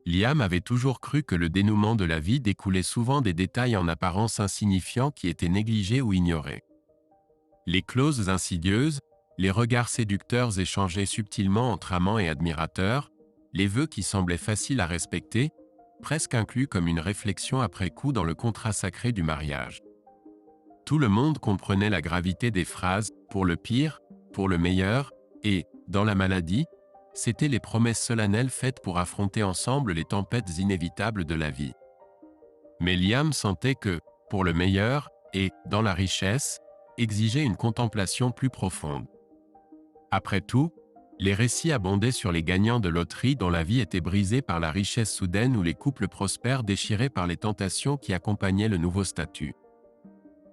Liam avait toujours cru que le dénouement de la vie découlait souvent des détails en apparence insignifiants qui étaient négligés ou ignorés. Les clauses insidieuses, les regards séducteurs échangés subtilement entre amants et admirateurs, les vœux qui semblaient faciles à respecter, presque inclus comme une réflexion après coup dans le contrat sacré du mariage. Tout le monde comprenait la gravité des phrases « pour le pire »,« pour le meilleur » et « dans la maladie », c'étaient les promesses solennelles faites pour affronter ensemble les tempêtes inévitables de la vie. Mais Liam sentait que, pour le meilleur, et, dans la richesse, exigeait une contemplation plus profonde. Après tout, les récits abondaient sur les gagnants de loterie dont la vie était brisée par la richesse soudaine ou les couples prospères déchirés par les tentations qui accompagnaient le nouveau statut.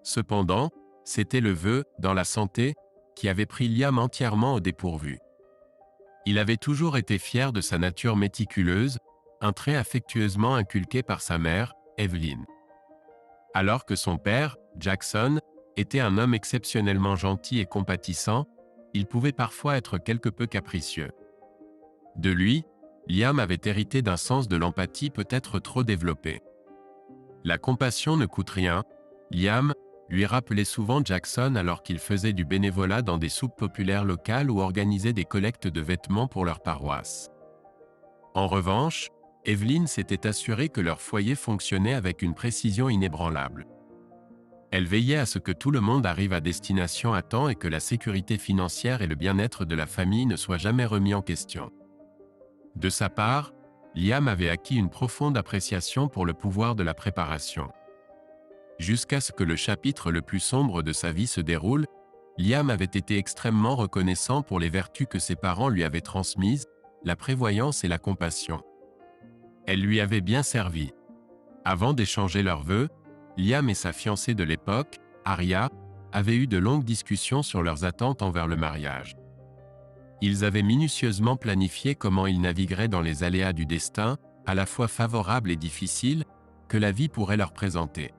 Cependant, c'était le vœu, dans la santé, qui avait pris Liam entièrement au dépourvu. Il avait toujours été fier de sa nature méticuleuse, un trait affectueusement inculqué par sa mère, Evelyn. Alors que son père, Jackson, était un homme exceptionnellement gentil et compatissant, il pouvait parfois être quelque peu capricieux. De lui, Liam avait hérité d'un sens de l'empathie peut-être trop développé. La compassion ne coûte rien, Liam lui rappelait souvent Jackson alors qu'il faisait du bénévolat dans des soupes populaires locales ou organisait des collectes de vêtements pour leur paroisse. En revanche, Evelyn s'était assurée que leur foyer fonctionnait avec une précision inébranlable. Elle veillait à ce que tout le monde arrive à destination à temps et que la sécurité financière et le bien-être de la famille ne soient jamais remis en question. De sa part, Liam avait acquis une profonde appréciation pour le pouvoir de la préparation. Jusqu'à ce que le chapitre le plus sombre de sa vie se déroule, Liam avait été extrêmement reconnaissant pour les vertus que ses parents lui avaient transmises, la prévoyance et la compassion. Elles lui avaient bien servi. Avant d'échanger leurs vœux, Liam et sa fiancée de l'époque, Aria, avaient eu de longues discussions sur leurs attentes envers le mariage. Ils avaient minutieusement planifié comment ils navigueraient dans les aléas du destin, à la fois favorables et difficiles, que la vie pourrait leur présenter.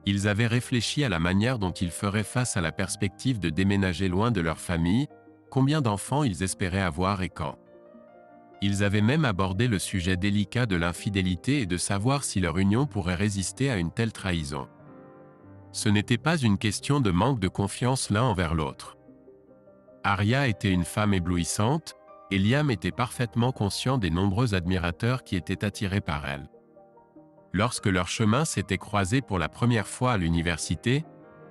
Ils avaient réfléchi à la manière dont ils feraient face à la perspective de déménager loin de leur famille, combien d'enfants ils espéraient avoir et quand. Ils avaient même abordé le sujet délicat de l'infidélité et de savoir si leur union pourrait résister à une telle trahison. Ce n'était pas une question de manque de confiance l'un envers l'autre. Aria était une femme éblouissante, et Liam était parfaitement conscient des nombreux admirateurs qui étaient attirés par elle. Lorsque leurs chemins s'étaient croisés pour la première fois à l'université,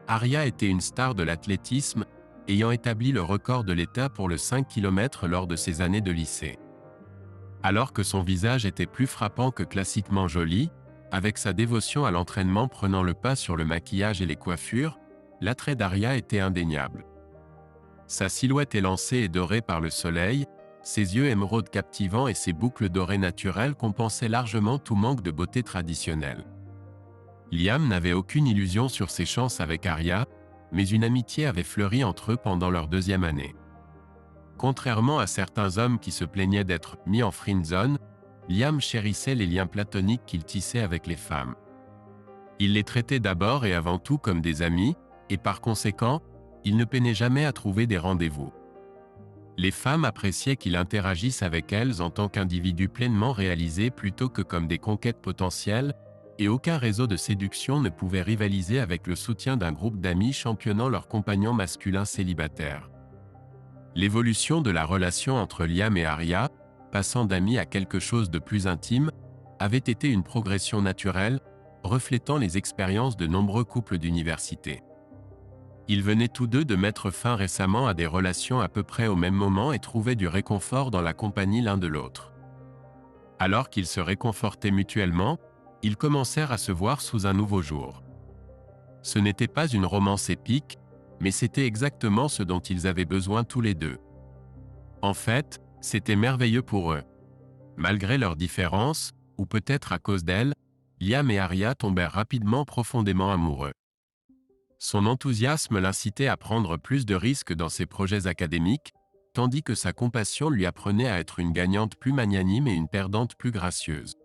Aria était une star de l'athlétisme, ayant établi le record de l'État pour le 5 km lors de ses années de lycée. Alors que son visage était plus frappant que classiquement joli, avec sa dévotion à l'entraînement prenant le pas sur le maquillage et les coiffures, l'attrait d'Aria était indéniable. Sa silhouette élancée et dorée par le soleil, ses yeux émeraudes captivants et ses boucles dorées naturelles compensaient largement tout manque de beauté traditionnelle. Liam n'avait aucune illusion sur ses chances avec Aria, mais une amitié avait fleuri entre eux pendant leur deuxième année. Contrairement à certains hommes qui se plaignaient d'être mis en friendzone, Liam chérissait les liens platoniques qu'il tissait avec les femmes. Il les traitait d'abord et avant tout comme des amis, et par conséquent, il ne peinait jamais à trouver des rendez-vous. Les femmes appréciaient qu'il interagisse avec elles en tant qu'individus pleinement réalisés plutôt que comme des conquêtes potentielles, et aucun réseau de séduction ne pouvait rivaliser avec le soutien d'un groupe d'amis championnant leurs compagnons masculins célibataires. L'évolution de la relation entre Liam et Aria, passant d'amis à quelque chose de plus intime, avait été une progression naturelle, reflétant les expériences de nombreux couples d'université. Ils venaient tous deux de mettre fin récemment à des relations à peu près au même moment et trouvaient du réconfort dans la compagnie l'un de l'autre. Alors qu'ils se réconfortaient mutuellement, ils commencèrent à se voir sous un nouveau jour. Ce n'était pas une romance épique, mais c'était exactement ce dont ils avaient besoin tous les deux. En fait, c'était merveilleux pour eux. Malgré leurs différences, ou peut-être à cause d'elles, Liam et Aria tombèrent rapidement profondément amoureux. Son enthousiasme l'incitait à prendre plus de risques dans ses projets académiques, tandis que sa compassion lui apprenait à être une gagnante plus magnanime et une perdante plus gracieuse.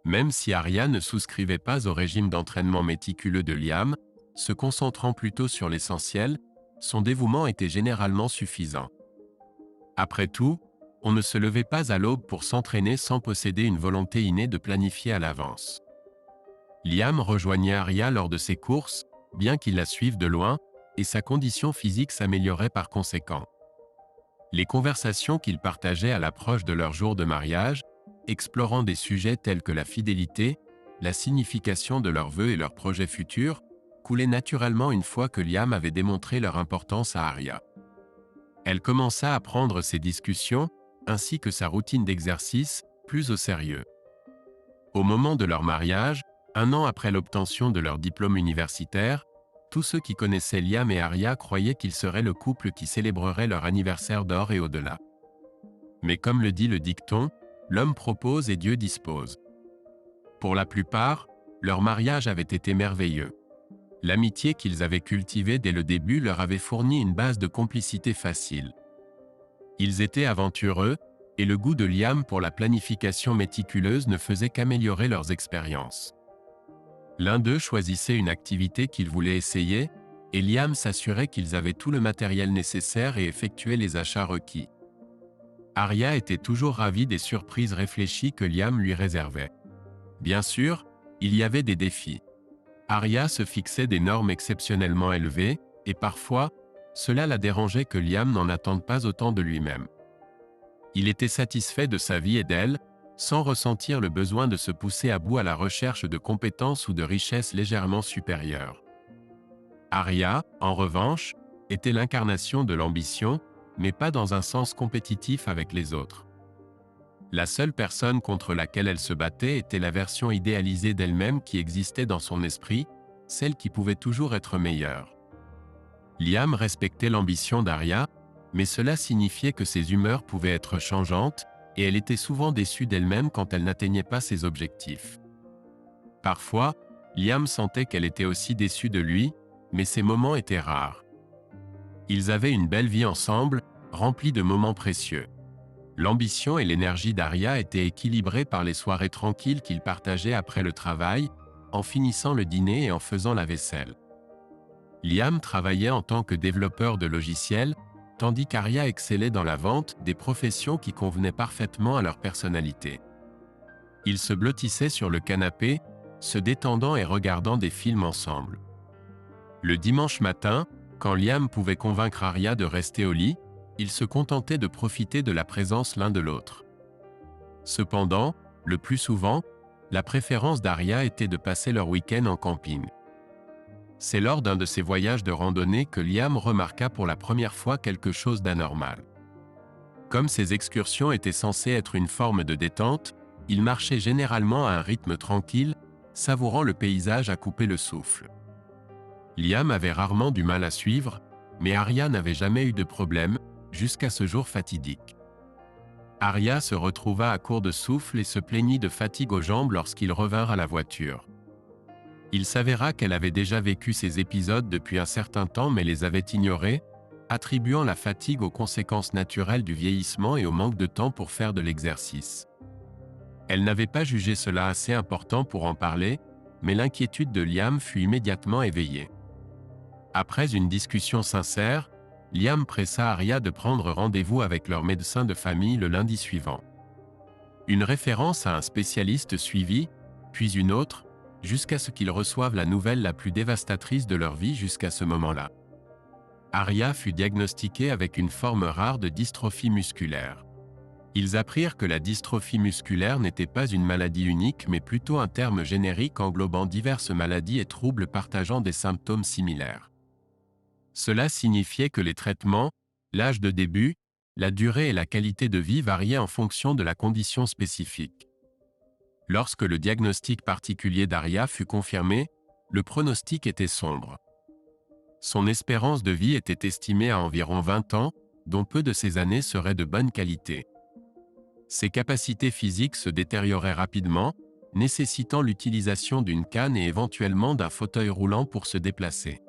Même si Aria ne souscrivait pas au régime d'entraînement méticuleux de Liam, se concentrant plutôt sur l'essentiel, son dévouement était généralement suffisant. Après tout, On ne se levait pas à l'aube pour s'entraîner sans posséder une volonté innée de planifier à l'avance. Liam rejoignait Arya lors de ses courses, bien qu'il la suive de loin, et sa condition physique s'améliorait par conséquent. Les conversations qu'ils partageaient à l'approche de leur jour de mariage, explorant des sujets tels que la fidélité, la signification de leurs vœux et leurs projets futurs, coulaient naturellement une fois que Liam avait démontré leur importance à Arya. Elle commença à prendre ces discussions, ainsi que sa routine d'exercice, plus au sérieux. Au moment de leur mariage, 1 an après l'obtention de leur diplôme universitaire, tous ceux qui connaissaient Liam et Arya croyaient qu'ils seraient le couple qui célébrerait leur anniversaire d'or et au-delà. Mais comme le dit le dicton, l'homme propose et Dieu dispose. Pour la plupart, leur mariage avait été merveilleux. L'amitié qu'ils avaient cultivée dès le début leur avait fourni une base de complicité facile. Ils étaient aventureux, et le goût de Liam pour la planification méticuleuse ne faisait qu'améliorer leurs expériences. L'un d'eux choisissait une activité qu'il voulait essayer, et Liam s'assurait qu'ils avaient tout le matériel nécessaire et effectuait les achats requis. Arya était toujours ravie des surprises réfléchies que Liam lui réservait. Bien sûr, il y avait des défis. Arya se fixait des normes exceptionnellement élevées, et parfois, cela la dérangeait que Liam n'en attende pas autant de lui-même. Il était satisfait de sa vie et d'elle, sans ressentir le besoin de se pousser à bout à la recherche de compétences ou de richesses légèrement supérieures. Arya, en revanche, était l'incarnation de l'ambition, mais pas dans un sens compétitif avec les autres. La seule personne contre laquelle elle se battait était la version idéalisée d'elle-même qui existait dans son esprit, celle qui pouvait toujours être meilleure. Liam respectait l'ambition d'Arya, mais cela signifiait que ses humeurs pouvaient être changeantes, et elle était souvent déçue d'elle-même quand elle n'atteignait pas ses objectifs. Parfois, Liam sentait qu'elle était aussi déçue de lui, mais ces moments étaient rares. Ils avaient une belle vie ensemble, remplie de moments précieux. L'ambition et l'énergie d'Arya étaient équilibrées par les soirées tranquilles qu'ils partageaient après le travail, en finissant le dîner et en faisant la vaisselle. Liam travaillait en tant que développeur de logiciels, tandis qu'Arya excellait dans la vente, des professions qui convenaient parfaitement à leur personnalité. Ils se blottissaient sur le canapé, se détendant et regardant des films ensemble. Le dimanche matin, quand Liam pouvait convaincre Arya de rester au lit, ils se contentaient de profiter de la présence l'un de l'autre. Cependant, le plus souvent, la préférence d'Arya était de passer leur week-end en camping. C'est lors d'un de ces voyages de randonnée que Liam remarqua pour la première fois quelque chose d'anormal. Comme ces excursions étaient censées être une forme de détente, il marchait généralement à un rythme tranquille, savourant le paysage à couper le souffle. Liam avait rarement du mal à suivre, mais Arya n'avait jamais eu de problème, jusqu'à ce jour fatidique. Arya se retrouva à court de souffle et se plaignit de fatigue aux jambes lorsqu'ils revinrent à la voiture. Il s'avéra qu'elle avait déjà vécu ces épisodes depuis un certain temps mais les avait ignorés, attribuant la fatigue aux conséquences naturelles du vieillissement et au manque de temps pour faire de l'exercice. Elle n'avait pas jugé cela assez important pour en parler, mais l'inquiétude de Liam fut immédiatement éveillée. Après une discussion sincère, Liam pressa Arya de prendre rendez-vous avec leur médecin de famille le lundi suivant. Une référence à un spécialiste suivit, puis une autre, jusqu'à ce qu'ils reçoivent la nouvelle la plus dévastatrice de leur vie jusqu'à ce moment-là. Arya fut diagnostiquée avec une forme rare de dystrophie musculaire. Ils apprirent que la dystrophie musculaire n'était pas une maladie unique mais plutôt un terme générique englobant diverses maladies et troubles partageant des symptômes similaires. Cela signifiait que les traitements, l'âge de début, la durée et la qualité de vie variaient en fonction de la condition spécifique. Lorsque le diagnostic particulier d'Arya fut confirmé, le pronostic était sombre. Son espérance de vie était estimée à environ 20 ans, dont peu de ces années seraient de bonne qualité. Ses capacités physiques se détérioraient rapidement, nécessitant l'utilisation d'une canne et éventuellement d'un fauteuil roulant pour se déplacer.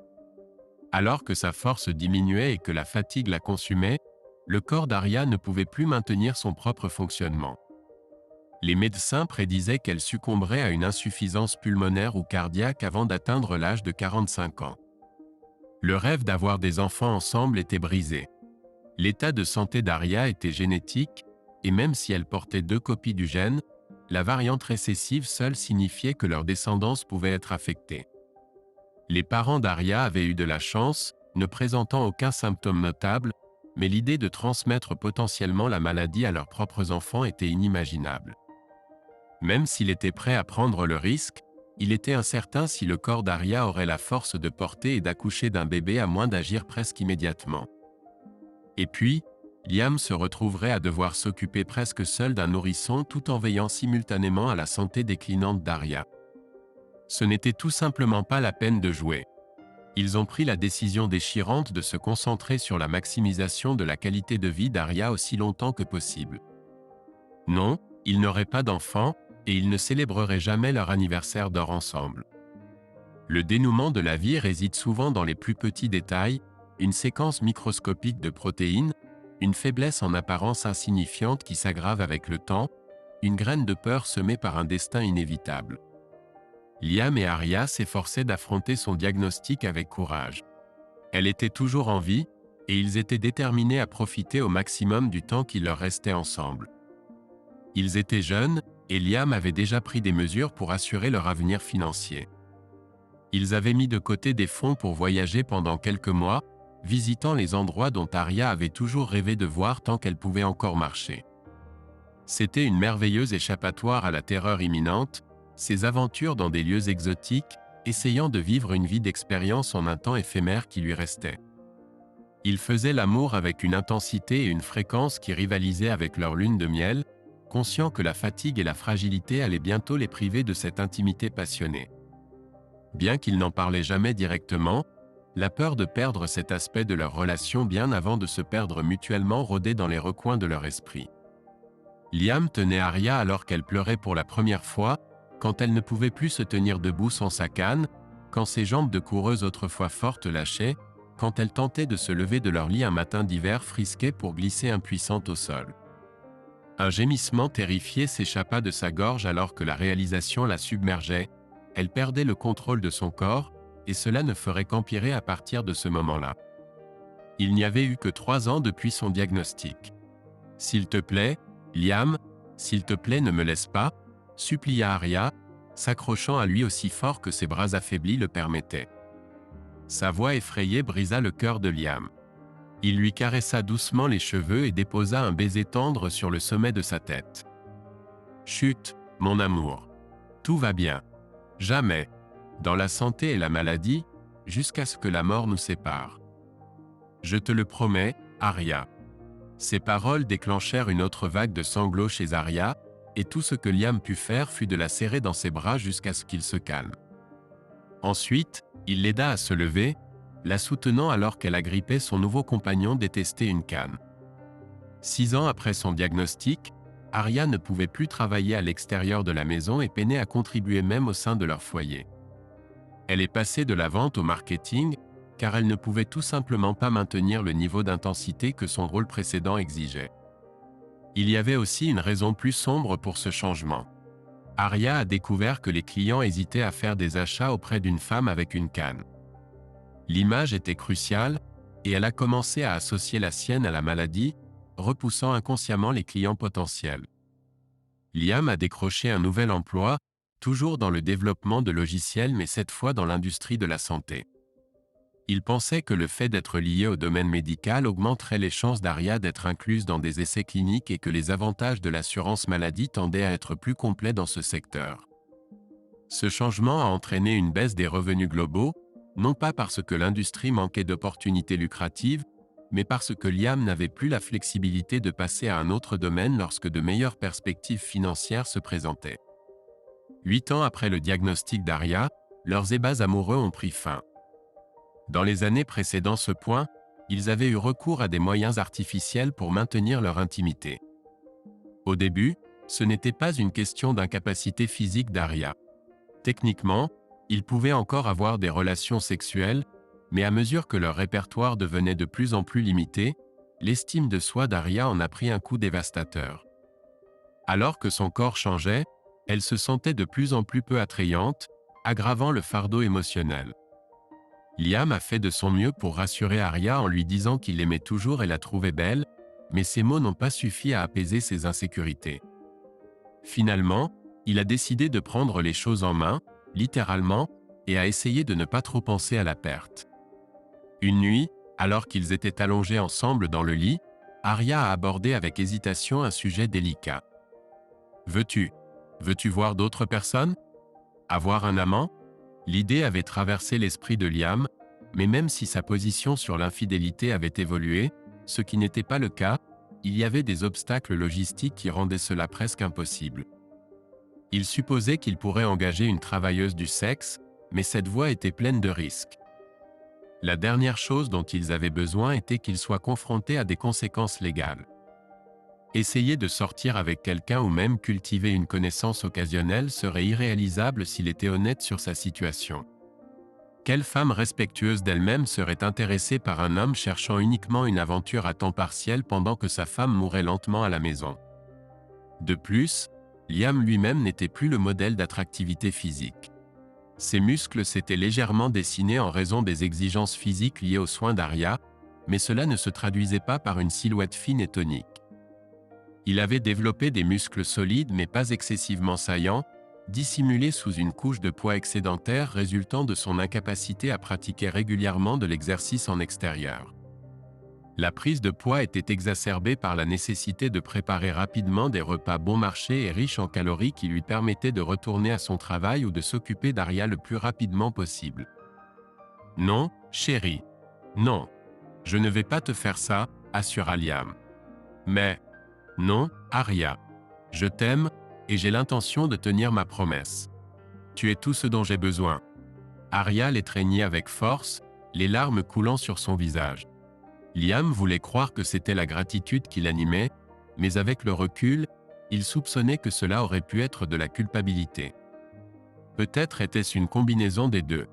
Alors que sa force diminuait et que la fatigue la consumait, le corps d'Arya ne pouvait plus maintenir son propre fonctionnement. Les médecins prédisaient qu'elle succomberait à une insuffisance pulmonaire ou cardiaque avant d'atteindre l'âge de 45 ans. Le rêve d'avoir des enfants ensemble était brisé. L'état de santé d'Arya était génétique, et même si elles portaient 2 copies du gène, la variante récessive seule signifiait que leur descendance pouvait être affectée. Les parents d'Aria avaient eu de la chance, ne présentant aucun symptôme notable, mais l'idée de transmettre potentiellement la maladie à leurs propres enfants était inimaginable. Même s'il était prêt à prendre le risque, il était incertain si le corps d'Aria aurait la force de porter et d'accoucher d'un bébé à moins d'agir presque immédiatement. Et puis, Liam se retrouverait à devoir s'occuper presque seul d'un nourrisson tout en veillant simultanément à la santé déclinante d'Aria. Ce n'était tout simplement pas la peine de jouer. Ils ont pris la décision déchirante de se concentrer sur la maximisation de la qualité de vie d'Aria aussi longtemps que possible. Non, ils n'auraient pas d'enfants, et ils ne célébreraient jamais leur anniversaire d'or ensemble. Le dénouement de la vie réside souvent dans les plus petits détails, une séquence microscopique de protéines, une faiblesse en apparence insignifiante qui s'aggrave avec le temps, une graine de peur semée par un destin inévitable. Liam et Aria s'efforçaient d'affronter son diagnostic avec courage. Elle était toujours en vie, et ils étaient déterminés à profiter au maximum du temps qui leur restait ensemble. Ils étaient jeunes, et Liam avait déjà pris des mesures pour assurer leur avenir financier. Ils avaient mis de côté des fonds pour voyager pendant quelques mois, visitant les endroits dont Aria avait toujours rêvé de voir tant qu'elle pouvait encore marcher. C'était une merveilleuse échappatoire à la terreur imminente, ces aventures dans des lieux exotiques, essayant de vivre une vie d'expérience en un temps éphémère qui lui restait. Ils faisaient l'amour avec une intensité et une fréquence qui rivalisaient avec leur lune de miel, conscients que la fatigue et la fragilité allaient bientôt les priver de cette intimité passionnée. Bien qu'ils n'en parlaient jamais directement, la peur de perdre cet aspect de leur relation bien avant de se perdre mutuellement rôdait dans les recoins de leur esprit. Liam tenait Aria alors qu'elle pleurait pour la première fois, quand elle ne pouvait plus se tenir debout sans sa canne, quand ses jambes de coureuse autrefois fortes lâchaient, quand elle tentait de se lever de leur lit un matin d'hiver frisqué pour glisser impuissante au sol. Un gémissement terrifié s'échappa de sa gorge alors que la réalisation la submergeait, elle perdait le contrôle de son corps, et cela ne ferait qu'empirer à partir de ce moment-là. Il n'y avait eu que 3 ans depuis son diagnostic. « S'il te plaît, Liam, s'il te plaît ne me laisse pas », supplia Aria, s'accrochant à lui aussi fort que ses bras affaiblis le permettaient. Sa voix effrayée brisa le cœur de Liam. Il lui caressa doucement les cheveux et déposa un baiser tendre sur le sommet de sa tête. « Chut, mon amour. Tout va bien. Jamais. Dans la santé et la maladie, jusqu'à ce que la mort nous sépare. Je te le promets, Aria. » Ces paroles déclenchèrent une autre vague de sanglots chez Aria, et tout ce que Liam put faire fut de la serrer dans ses bras jusqu'à ce qu'il se calme. Ensuite, il l'aida à se lever, la soutenant alors qu'elle agrippait son nouveau compagnon détesté une canne. 6 ans après son diagnostic, Aria ne pouvait plus travailler à l'extérieur de la maison et peinait à contribuer même au sein de leur foyer. Elle est passée de la vente au marketing, car elle ne pouvait tout simplement pas maintenir le niveau d'intensité que son rôle précédent exigeait. Il y avait aussi une raison plus sombre pour ce changement. Aria a découvert que les clients hésitaient à faire des achats auprès d'une femme avec une canne. L'image était cruciale, et elle a commencé à associer la sienne à la maladie, repoussant inconsciemment les clients potentiels. Liam a décroché un nouvel emploi, toujours dans le développement de logiciels mais cette fois dans l'industrie de la santé. Il pensait que le fait d'être lié au domaine médical augmenterait les chances d'Aria d'être incluse dans des essais cliniques et que les avantages de l'assurance maladie tendaient à être plus complets dans ce secteur. Ce changement a entraîné une baisse des revenus globaux, non pas parce que l'industrie manquait d'opportunités lucratives, mais parce que Liam n'avait plus la flexibilité de passer à un autre domaine lorsque de meilleures perspectives financières se présentaient. 8 ans après le diagnostic d'Aria, leurs ébats amoureux ont pris fin. Dans les années précédant ce point, ils avaient eu recours à des moyens artificiels pour maintenir leur intimité. Au début, ce n'était pas une question d'incapacité physique d'Aria. Techniquement, ils pouvaient encore avoir des relations sexuelles, mais à mesure que leur répertoire devenait de plus en plus limité, l'estime de soi d'Aria en a pris un coup dévastateur. Alors que son corps changeait, elle se sentait de plus en plus peu attrayante, aggravant le fardeau émotionnel. Liam a fait de son mieux pour rassurer Aria en lui disant qu'il l'aimait toujours et la trouvait belle, mais ces mots n'ont pas suffi à apaiser ses insécurités. Finalement, il a décidé de prendre les choses en main, littéralement, et a essayé de ne pas trop penser à la perte. Une nuit, alors qu'ils étaient allongés ensemble dans le lit, Arya a abordé avec hésitation un sujet délicat. « Veux-tu voir d'autres personnes? Avoir un amant ?» L'idée avait traversé l'esprit de Liam, mais même si sa position sur l'infidélité avait évolué, ce qui n'était pas le cas, il y avait des obstacles logistiques qui rendaient cela presque impossible. Il supposait qu'il pourrait engager une travailleuse du sexe, mais cette voie était pleine de risques. La dernière chose dont ils avaient besoin était qu'ils soient confrontés à des conséquences légales. Essayer de sortir avec quelqu'un ou même cultiver une connaissance occasionnelle serait irréalisable s'il était honnête sur sa situation. Quelle femme respectueuse d'elle-même serait intéressée par un homme cherchant uniquement une aventure à temps partiel pendant que sa femme mourait lentement à la maison? De plus, Liam lui-même n'était plus le modèle d'attractivité physique. Ses muscles s'étaient légèrement dessinés en raison des exigences physiques liées aux soins d'Arya, mais cela ne se traduisait pas par une silhouette fine et tonique. Il avait développé des muscles solides mais pas excessivement saillants, dissimulés sous une couche de poids excédentaire résultant de son incapacité à pratiquer régulièrement de l'exercice en extérieur. La prise de poids était exacerbée par la nécessité de préparer rapidement des repas bon marché et riches en calories qui lui permettaient de retourner à son travail ou de s'occuper d'Arya le plus rapidement possible. « Non, chérie. Non. Je ne vais pas te faire ça, » assura Liam. « Mais, non, Arya. Je t'aime, et j'ai l'intention de tenir ma promesse. Tu es tout ce dont j'ai besoin. » Arya l'étreignit avec force, les larmes coulant sur son visage. Liam voulait croire que c'était la gratitude qui l'animait, mais avec le recul, il soupçonnait que cela aurait pu être de la culpabilité. Peut-être était-ce une combinaison des deux.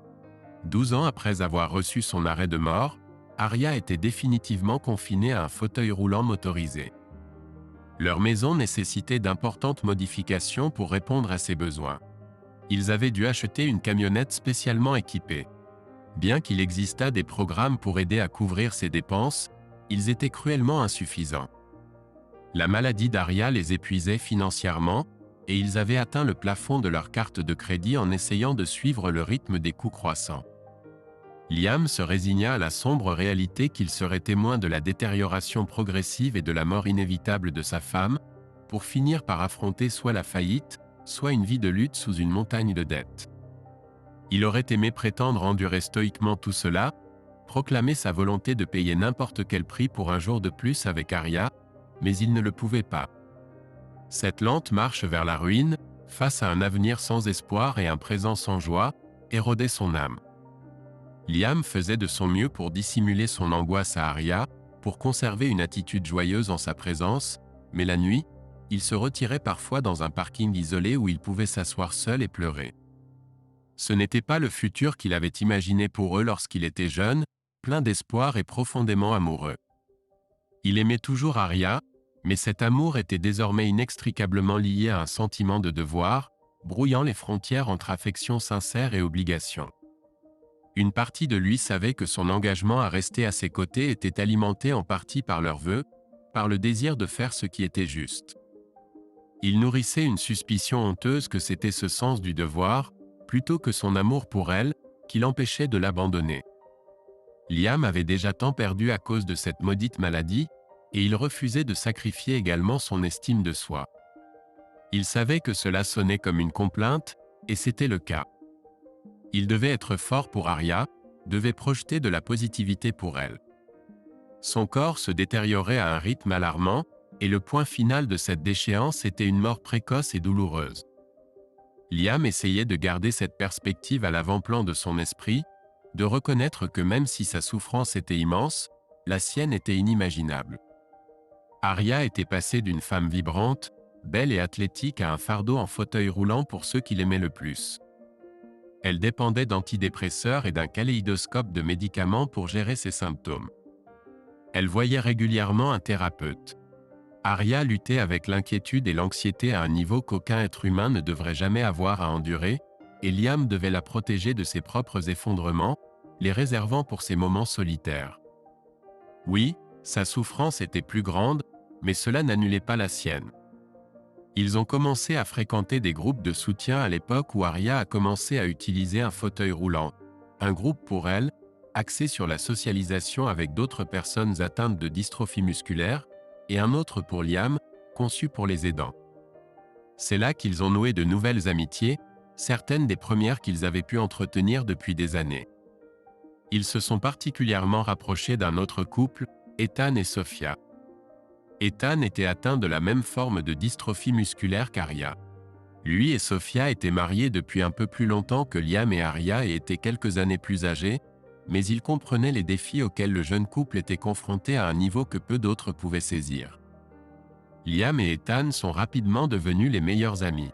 12 ans après avoir reçu son arrêt de mort, Arya était définitivement confinée à un fauteuil roulant motorisé. Leur maison nécessitait d'importantes modifications pour répondre à ses besoins. Ils avaient dû acheter une camionnette spécialement équipée. Bien qu'il existât des programmes pour aider à couvrir ces dépenses, ils étaient cruellement insuffisants. La maladie d'Arya les épuisait financièrement, et ils avaient atteint le plafond de leur carte de crédit en essayant de suivre le rythme des coûts croissants. Liam se résigna à la sombre réalité qu'il serait témoin de la détérioration progressive et de la mort inévitable de sa femme, pour finir par affronter soit la faillite, soit une vie de lutte sous une montagne de dettes. Il aurait aimé prétendre endurer stoïquement tout cela, proclamer sa volonté de payer n'importe quel prix pour un jour de plus avec Arya, mais il ne le pouvait pas. Cette lente marche vers la ruine, face à un avenir sans espoir et un présent sans joie, érodait son âme. Liam faisait de son mieux pour dissimuler son angoisse à Arya, pour conserver une attitude joyeuse en sa présence, mais la nuit, il se retirait parfois dans un parking isolé où il pouvait s'asseoir seul et pleurer. Ce n'était pas le futur qu'il avait imaginé pour eux lorsqu'il était jeune, plein d'espoir et profondément amoureux. Il aimait toujours Arya, mais cet amour était désormais inextricablement lié à un sentiment de devoir, brouillant les frontières entre affection sincère et obligation. Une partie de lui savait que son engagement à rester à ses côtés était alimenté en partie par leurs vœux, par le désir de faire ce qui était juste. Il nourrissait une suspicion honteuse que c'était ce sens du devoir, plutôt que son amour pour elle, qui l'empêchait de l'abandonner. Liam avait déjà tant perdu à cause de cette maudite maladie, et il refusait de sacrifier également son estime de soi. Il savait que cela sonnait comme une complainte, et c'était le cas. Il devait être fort pour Arya, devait projeter de la positivité pour elle. Son corps se détériorait à un rythme alarmant, et le point final de cette déchéance était une mort précoce et douloureuse. Liam essayait de garder cette perspective à l'avant-plan de son esprit, de reconnaître que même si sa souffrance était immense, la sienne était inimaginable. Arya était passée d'une femme vibrante, belle et athlétique à un fardeau en fauteuil roulant pour ceux qui l'aimaient le plus. Elle dépendait d'antidépresseurs et d'un kaléidoscope de médicaments pour gérer ses symptômes. Elle voyait régulièrement un thérapeute. Arya luttait avec l'inquiétude et l'anxiété à un niveau qu'aucun être humain ne devrait jamais avoir à endurer, et Liam devait la protéger de ses propres effondrements, les réservant pour ses moments solitaires. Oui, sa souffrance était plus grande, mais cela n'annulait pas la sienne. Ils ont commencé à fréquenter des groupes de soutien à l'époque où Arya a commencé à utiliser un fauteuil roulant, un groupe pour elle, axé sur la socialisation avec d'autres personnes atteintes de dystrophie musculaire, et un autre pour Liam, conçu pour les aidants. C'est là qu'ils ont noué de nouvelles amitiés, certaines des premières qu'ils avaient pu entretenir depuis des années. Ils se sont particulièrement rapprochés d'un autre couple, Ethan et Sophia. Ethan était atteint de la même forme de dystrophie musculaire qu'Arya. Lui et Sophia étaient mariés depuis un peu plus longtemps que Liam et Arya et étaient quelques années plus âgés, mais ils comprenaient les défis auxquels le jeune couple était confronté à un niveau que peu d'autres pouvaient saisir. Liam et Ethan sont rapidement devenus les meilleurs amis.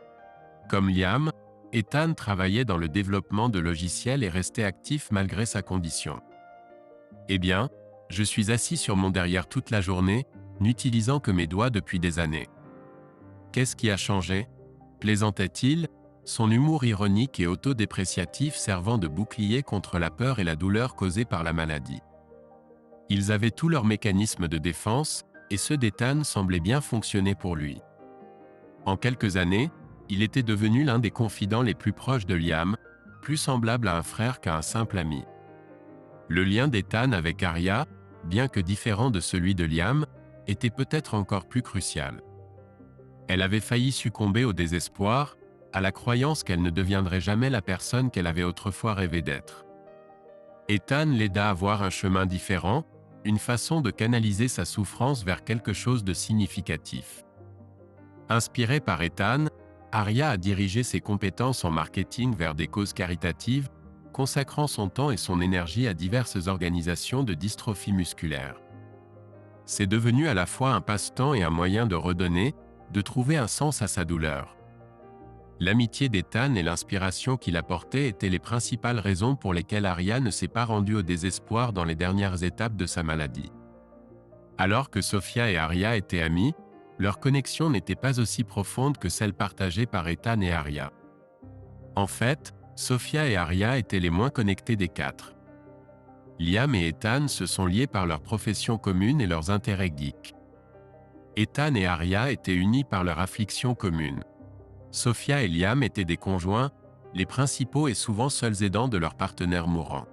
Comme Liam, Ethan travaillait dans le développement de logiciels et restait actif malgré sa condition. « Eh bien, je suis assis sur mon derrière toute la journée, n'utilisant que mes doigts depuis des années. Qu'est-ce qui a changé ?» plaisantait-il, son humour ironique et autodépréciatif servant de bouclier contre la peur et la douleur causées par la maladie. Ils avaient tous leurs mécanismes de défense, et ceux d'Ethan semblaient bien fonctionner pour lui. En quelques années, il était devenu l'un des confidents les plus proches de Liam, plus semblable à un frère qu'à un simple ami. Le lien d'Ethan avec Arya, bien que différent de celui de Liam, était peut-être encore plus crucial. Elle avait failli succomber au désespoir, à la croyance qu'elle ne deviendrait jamais la personne qu'elle avait autrefois rêvé d'être. Ethan l'aida à voir un chemin différent, une façon de canaliser sa souffrance vers quelque chose de significatif. Inspirée par Ethan, Arya a dirigé ses compétences en marketing vers des causes caritatives, consacrant son temps et son énergie à diverses organisations de dystrophie musculaire. C'est devenu à la fois un passe-temps et un moyen de redonner, de trouver un sens à sa douleur. L'amitié d'Ethan et l'inspiration qu'il apportait étaient les principales raisons pour lesquelles Arya ne s'est pas rendue au désespoir dans les dernières étapes de sa maladie. Alors que Sophia et Arya étaient amies, leur connexion n'était pas aussi profonde que celle partagée par Ethan et Arya. En fait, Sophia et Arya étaient les moins connectés des quatre. Liam et Ethan se sont liés par leur profession commune et leurs intérêts geeks. Ethan et Arya étaient unis par leur affliction commune. Sophia et Liam étaient des conjoints, les principaux et souvent seuls aidants de leur partenaire mourant.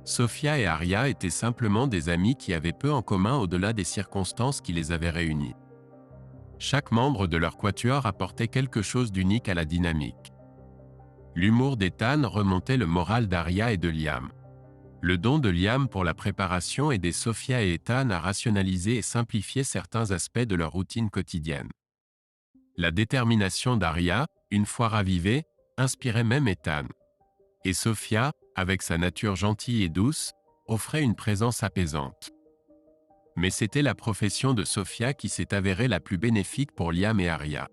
Sophia et Arya étaient simplement des amis qui avaient peu en commun au-delà des circonstances qui les avaient réunis. Chaque membre de leur quatuor apportait quelque chose d'unique à la dynamique. L'humour d'Ethan remontait le moral d'Arya et de Liam. Le don de Liam pour la préparation aidait Sophia et Ethan à rationaliser et simplifier certains aspects de leur routine quotidienne. La détermination d'Arya, une fois ravivée, inspirait même Ethan. Et Sophia, avec sa nature gentille et douce, offrait une présence apaisante. Mais c'était la profession de Sophia qui s'est avérée la plus bénéfique pour Liam et Arya.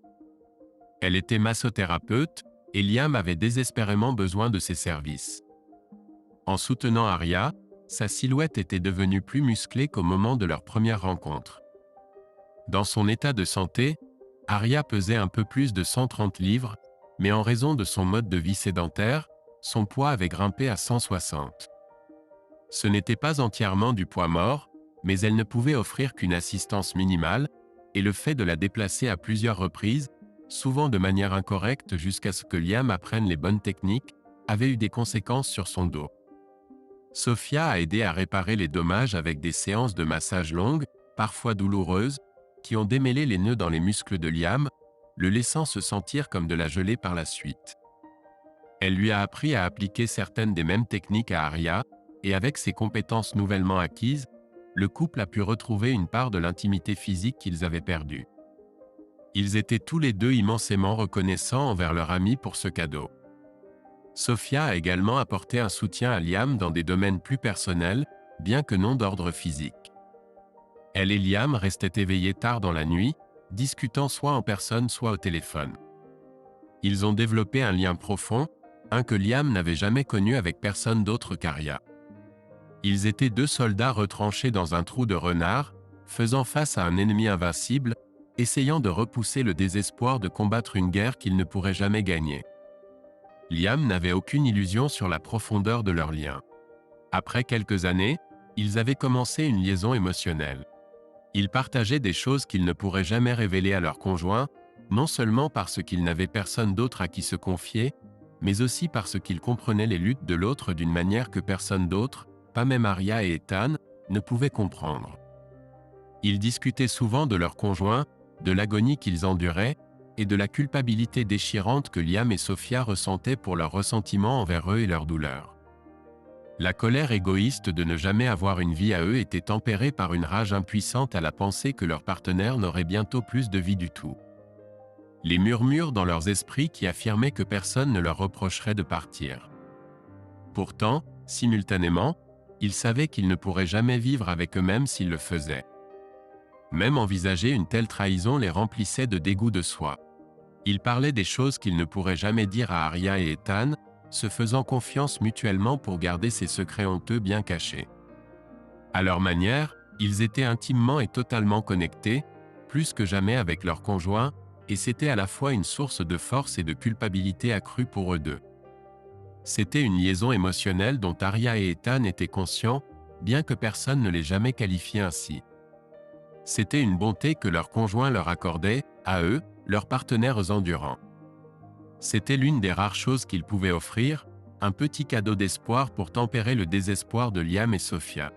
Elle était massothérapeute, et Liam avait désespérément besoin de ses services. En soutenant Arya, sa silhouette était devenue plus musclée qu'au moment de leur première rencontre. Dans son état de santé, Arya pesait un peu plus de 130 livres, mais en raison de son mode de vie sédentaire, son poids avait grimpé à 160. Ce n'était pas entièrement du poids mort, mais elle ne pouvait offrir qu'une assistance minimale, et le fait de la déplacer à plusieurs reprises, souvent de manière incorrecte jusqu'à ce que Liam apprenne les bonnes techniques, avait eu des conséquences sur son dos. Sophia a aidé à réparer les dommages avec des séances de massage longues, parfois douloureuses, qui ont démêlé les nœuds dans les muscles de Liam, le laissant se sentir comme de la gelée par la suite. Elle lui a appris à appliquer certaines des mêmes techniques à Arya, et avec ses compétences nouvellement acquises, le couple a pu retrouver une part de l'intimité physique qu'ils avaient perdue. Ils étaient tous les deux immensément reconnaissants envers leur ami pour ce cadeau. Sophia a également apporté un soutien à Liam dans des domaines plus personnels, bien que non d'ordre physique. Elle et Liam restaient éveillés tard dans la nuit, discutant soit en personne soit au téléphone. Ils ont développé un lien profond, un que Liam n'avait jamais connu avec personne d'autre qu'Arya. Ils étaient deux soldats retranchés dans un trou de renard, faisant face à un ennemi invincible, essayant de repousser le désespoir de combattre une guerre qu'ils ne pourraient jamais gagner. Liam n'avait aucune illusion sur la profondeur de leur lien. Après quelques années, ils avaient commencé une liaison émotionnelle. Ils partageaient des choses qu'ils ne pourraient jamais révéler à leur conjoint, non seulement parce qu'ils n'avaient personne d'autre à qui se confier, mais aussi parce qu'ils comprenaient les luttes de l'autre d'une manière que personne d'autre, pas même Arya et Ethan, ne pouvait comprendre. Ils discutaient souvent de leur conjoint, de l'agonie qu'ils enduraient, et de la culpabilité déchirante que Liam et Sophia ressentaient pour leur ressentiment envers eux et leur douleur. La colère égoïste de ne jamais avoir une vie à eux était tempérée par une rage impuissante à la pensée que leur partenaire n'aurait bientôt plus de vie du tout. Les murmures dans leurs esprits qui affirmaient que personne ne leur reprocherait de partir. Pourtant, simultanément, ils savaient qu'ils ne pourraient jamais vivre avec eux-mêmes s'ils le faisaient. Même envisager une telle trahison les remplissait de dégoût de soi. Ils parlaient des choses qu'ils ne pourraient jamais dire à Arya et Ethan, se faisant confiance mutuellement pour garder ces secrets honteux bien cachés. À leur manière, ils étaient intimement et totalement connectés, plus que jamais avec leur conjoint, et c'était à la fois une source de force et de culpabilité accrue pour eux deux. C'était une liaison émotionnelle dont Arya et Ethan étaient conscients, bien que personne ne les jamais qualifiés ainsi. C'était une bonté que leurs conjoints leur accordaient, à eux, leurs partenaires endurants. C'était l'une des rares choses qu'ils pouvaient offrir, un petit cadeau d'espoir pour tempérer le désespoir de Liam et Sophia.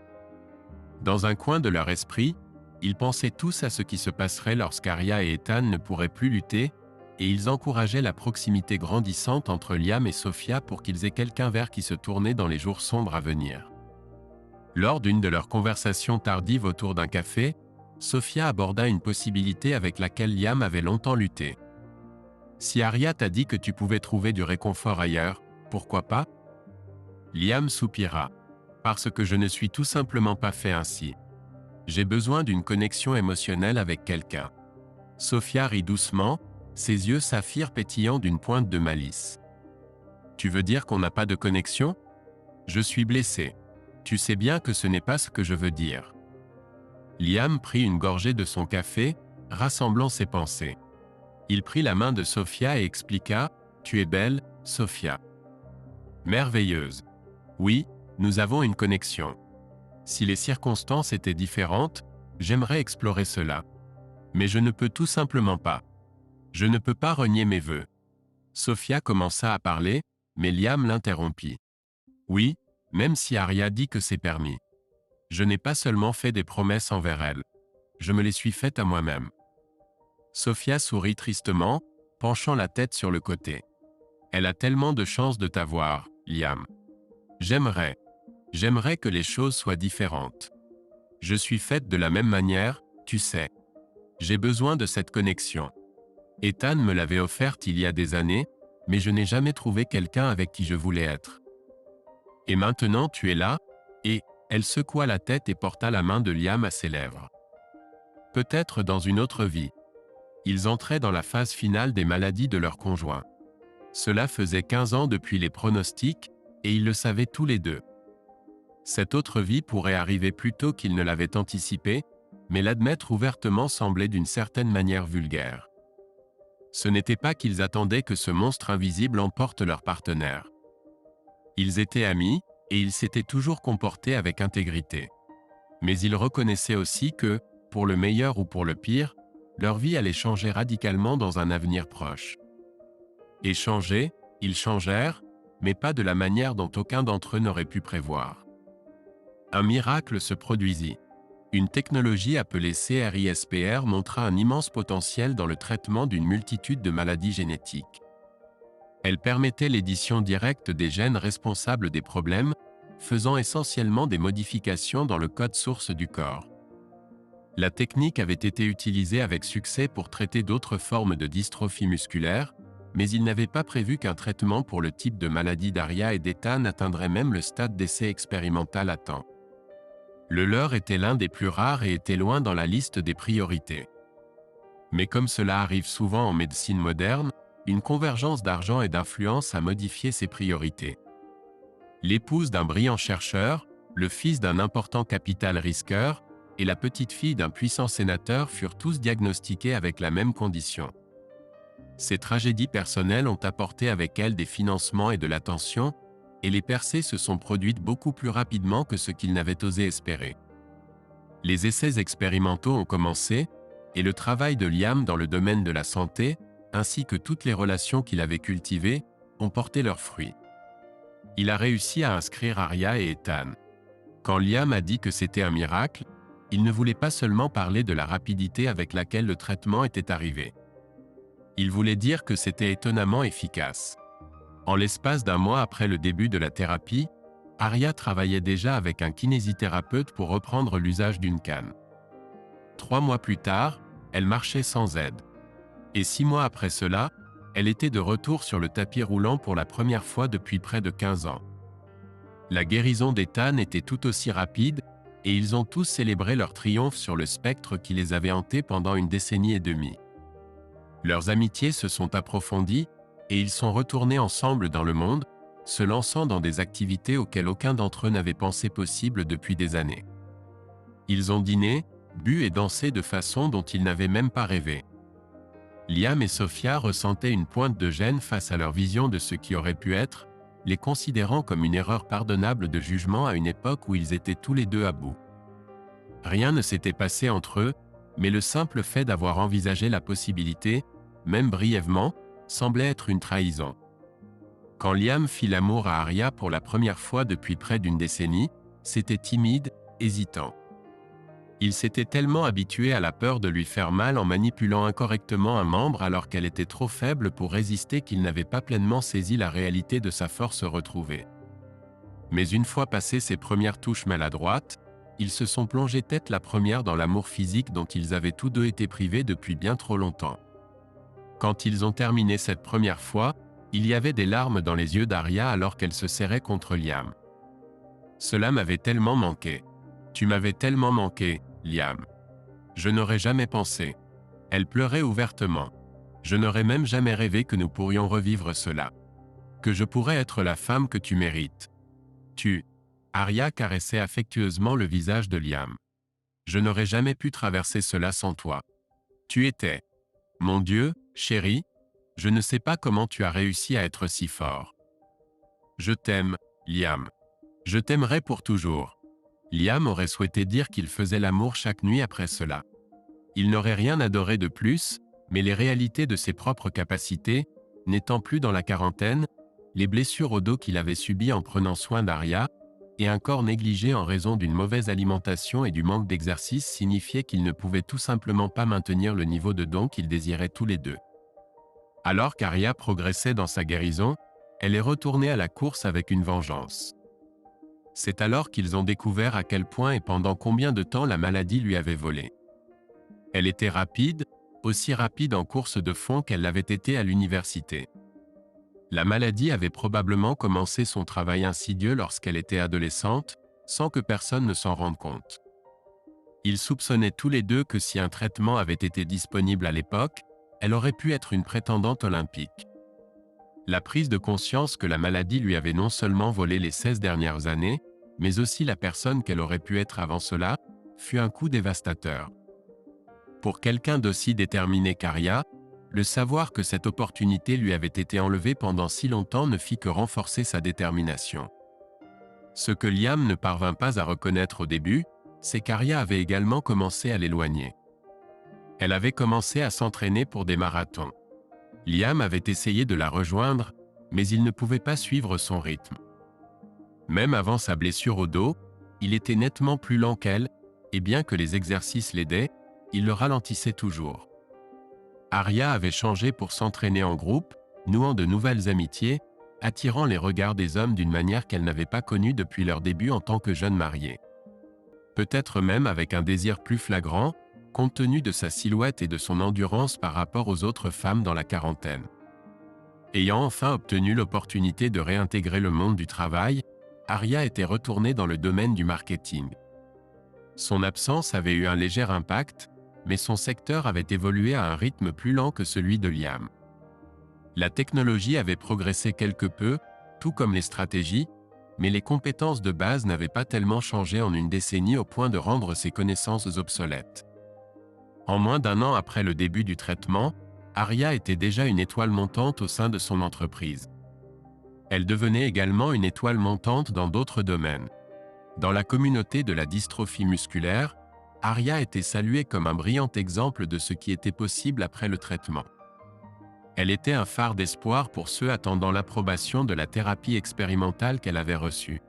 Dans un coin de leur esprit, ils pensaient tous à ce qui se passerait lorsqu'Arya et Ethan ne pourraient plus lutter, et ils encourageaient la proximité grandissante entre Liam et Sophia pour qu'ils aient quelqu'un vers qui se tourner dans les jours sombres à venir. Lors d'une de leurs conversations tardives autour d'un café, Sophia aborda une possibilité avec laquelle Liam avait longtemps lutté. « Si Arya t'a dit que tu pouvais trouver du réconfort ailleurs, pourquoi pas ?» Liam soupira. « Parce que je ne suis tout simplement pas fait ainsi. J'ai besoin d'une connexion émotionnelle avec quelqu'un. » Sophia rit doucement, ses yeux saphir pétillants d'une pointe de malice. « Tu veux dire qu'on n'a pas de connexion ? Je suis blessé. Tu sais bien que ce n'est pas ce que je veux dire. » Liam prit une gorgée de son café, rassemblant ses pensées. Il prit la main de Sophia et expliqua « Tu es belle, Sophia. Merveilleuse. Oui, nous avons une connexion. Si les circonstances étaient différentes, j'aimerais explorer cela. Mais je ne peux tout simplement pas. Je ne peux pas renier mes vœux. » Sophia commença à parler, mais Liam l'interrompit. « Oui, même si Arya dit que c'est permis. Je n'ai pas seulement fait des promesses envers elle. Je me les suis faites à moi-même. » Sophia sourit tristement, penchant la tête sur le côté. « Elle a tellement de chance de t'avoir, Liam. J'aimerais que les choses soient différentes. Je suis faite de la même manière, tu sais. J'ai besoin de cette connexion. Ethan me l'avait offerte il y a des années, mais je n'ai jamais trouvé quelqu'un avec qui je voulais être. Et maintenant tu es là, et... » Elle secoua la tête et porta la main de Liam à ses lèvres. Peut-être dans une autre vie. Ils entraient dans la phase finale des maladies de leur conjoint. Cela faisait 15 ans depuis les pronostics, et ils le savaient tous les deux. Cette autre vie pourrait arriver plus tôt qu'ils ne l'avaient anticipé, mais l'admettre ouvertement semblait d'une certaine manière vulgaire. Ce n'était pas qu'ils attendaient que ce monstre invisible emporte leur partenaire. Ils étaient amis, et ils s'étaient toujours comportés avec intégrité. Mais ils reconnaissaient aussi que, pour le meilleur ou pour le pire, leur vie allait changer radicalement dans un avenir proche. Et changer, ils changèrent, mais pas de la manière dont aucun d'entre eux n'aurait pu prévoir. Un miracle se produisit. Une technologie appelée CRISPR montra un immense potentiel dans le traitement d'une multitude de maladies génétiques. Elle permettait l'édition directe des gènes responsables des problèmes, faisant essentiellement des modifications dans le code source du corps. La technique avait été utilisée avec succès pour traiter d'autres formes de dystrophie musculaire, mais il n'avait pas prévu qu'un traitement pour le type de maladie d'Arya et d'Ethan atteindrait même le stade d'essai expérimental à temps. Le leur était l'un des plus rares et était loin dans la liste des priorités. Mais comme cela arrive souvent en médecine moderne, une convergence d'argent et d'influence a modifié ses priorités. L'épouse d'un brillant chercheur, le fils d'un important capital risqueur, et la petite-fille d'un puissant sénateur furent tous diagnostiqués avec la même condition. Ces tragédies personnelles ont apporté avec elles des financements et de l'attention, et les percées se sont produites beaucoup plus rapidement que ce qu'ils n'avaient osé espérer. Les essais expérimentaux ont commencé, et le travail de Liam dans le domaine de la santé, ainsi que toutes les relations qu'il avait cultivées, ont porté leurs fruits. Il a réussi à inscrire Arya et Ethan. Quand Liam a dit que c'était un miracle, il ne voulait pas seulement parler de la rapidité avec laquelle le traitement était arrivé. Il voulait dire que c'était étonnamment efficace. En l'espace d'un mois après le début de la thérapie, Arya travaillait déjà avec un kinésithérapeute pour reprendre l'usage d'une canne. 3 mois plus tard, elle marchait sans aide. Et 6 mois après cela, elle était de retour sur le tapis roulant pour la première fois depuis près de 15 ans. La guérison d'Ethan était tout aussi rapide, et ils ont tous célébré leur triomphe sur le spectre qui les avait hantés pendant une décennie et demie. Leurs amitiés se sont approfondies, et ils sont retournés ensemble dans le monde, se lançant dans des activités auxquelles aucun d'entre eux n'avait pensé possible depuis des années. Ils ont dîné, bu et dansé de façon dont ils n'avaient même pas rêvé. Liam et Sophia ressentaient une pointe de gêne face à leur vision de ce qui aurait pu être, les considérant comme une erreur pardonnable de jugement à une époque où ils étaient tous les deux à bout. Rien ne s'était passé entre eux, mais le simple fait d'avoir envisagé la possibilité, même brièvement, semblait être une trahison. Quand Liam fit l'amour à Arya pour la première fois depuis près d'une décennie, c'était timide, hésitant. Il s'était tellement habitué à la peur de lui faire mal en manipulant incorrectement un membre alors qu'elle était trop faible pour résister qu'il n'avait pas pleinement saisi la réalité de sa force retrouvée. Mais une fois passées ces premières touches maladroites, ils se sont plongés tête la première dans l'amour physique dont ils avaient tous deux été privés depuis bien trop longtemps. Quand ils ont terminé cette première fois, il y avait des larmes dans les yeux d'Arya alors qu'elle se serrait contre Liam. « Cela m'avait tellement manqué. Tu m'avais tellement manqué, Liam. Je n'aurais jamais pensé. » Elle pleurait ouvertement. « Je n'aurais même jamais rêvé que nous pourrions revivre cela. Que je pourrais être la femme que tu mérites. Tu. » Arya caressait affectueusement le visage de Liam. « Je n'aurais jamais pu traverser cela sans toi. Tu étais. Mon Dieu, chérie, je ne sais pas comment tu as réussi à être si fort. Je t'aime, Liam. Je t'aimerai pour toujours. » Liam aurait souhaité dire qu'il faisait l'amour chaque nuit après cela. Il n'aurait rien adoré de plus, mais les réalités de ses propres capacités, n'étant plus dans la quarantaine, les blessures au dos qu'il avait subies en prenant soin d'Arya, et un corps négligé en raison d'une mauvaise alimentation et du manque d'exercice signifiaient qu'ils ne pouvaient tout simplement pas maintenir le niveau de don qu'ils désiraient tous les deux. Alors qu'Arya progressait dans sa guérison, elle est retournée à la course avec une vengeance. C'est alors qu'ils ont découvert à quel point et pendant combien de temps la maladie lui avait volé. Elle était rapide, aussi rapide en course de fond qu'elle l'avait été à l'université. La maladie avait probablement commencé son travail insidieux lorsqu'elle était adolescente, sans que personne ne s'en rende compte. Ils soupçonnaient tous les deux que si un traitement avait été disponible à l'époque, elle aurait pu être une prétendante olympique. La prise de conscience que la maladie lui avait non seulement volé les 16 dernières années, mais aussi la personne qu'elle aurait pu être avant cela, fut un coup dévastateur. Pour quelqu'un d'aussi déterminé qu'Arya, le savoir que cette opportunité lui avait été enlevée pendant si longtemps ne fit que renforcer sa détermination. Ce que Liam ne parvint pas à reconnaître au début, c'est qu'Arya avait également commencé à l'éloigner. Elle avait commencé à s'entraîner pour des marathons. Liam avait essayé de la rejoindre, mais il ne pouvait pas suivre son rythme. Même avant sa blessure au dos, il était nettement plus lent qu'elle, et bien que les exercices l'aidaient, il le ralentissait toujours. Arya avait changé pour s'entraîner en groupe, nouant de nouvelles amitiés, attirant les regards des hommes d'une manière qu'elle n'avait pas connue depuis leur début en tant que jeune mariée. Peut-être même avec un désir plus flagrant, compte tenu de sa silhouette et de son endurance par rapport aux autres femmes dans la quarantaine. Ayant enfin obtenu l'opportunité de réintégrer le monde du travail, Arya était retournée dans le domaine du marketing. Son absence avait eu un léger impact, mais son secteur avait évolué à un rythme plus lent que celui de Liam. La technologie avait progressé quelque peu, tout comme les stratégies, mais les compétences de base n'avaient pas tellement changé en une décennie au point de rendre ses connaissances obsolètes. En moins d'1 an après le début du traitement, Arya était déjà une étoile montante au sein de son entreprise. Elle devenait également une étoile montante dans d'autres domaines. Dans la communauté de la dystrophie musculaire, Arya était saluée comme un brillant exemple de ce qui était possible après le traitement. Elle était un phare d'espoir pour ceux attendant l'approbation de la thérapie expérimentale qu'elle avait reçue.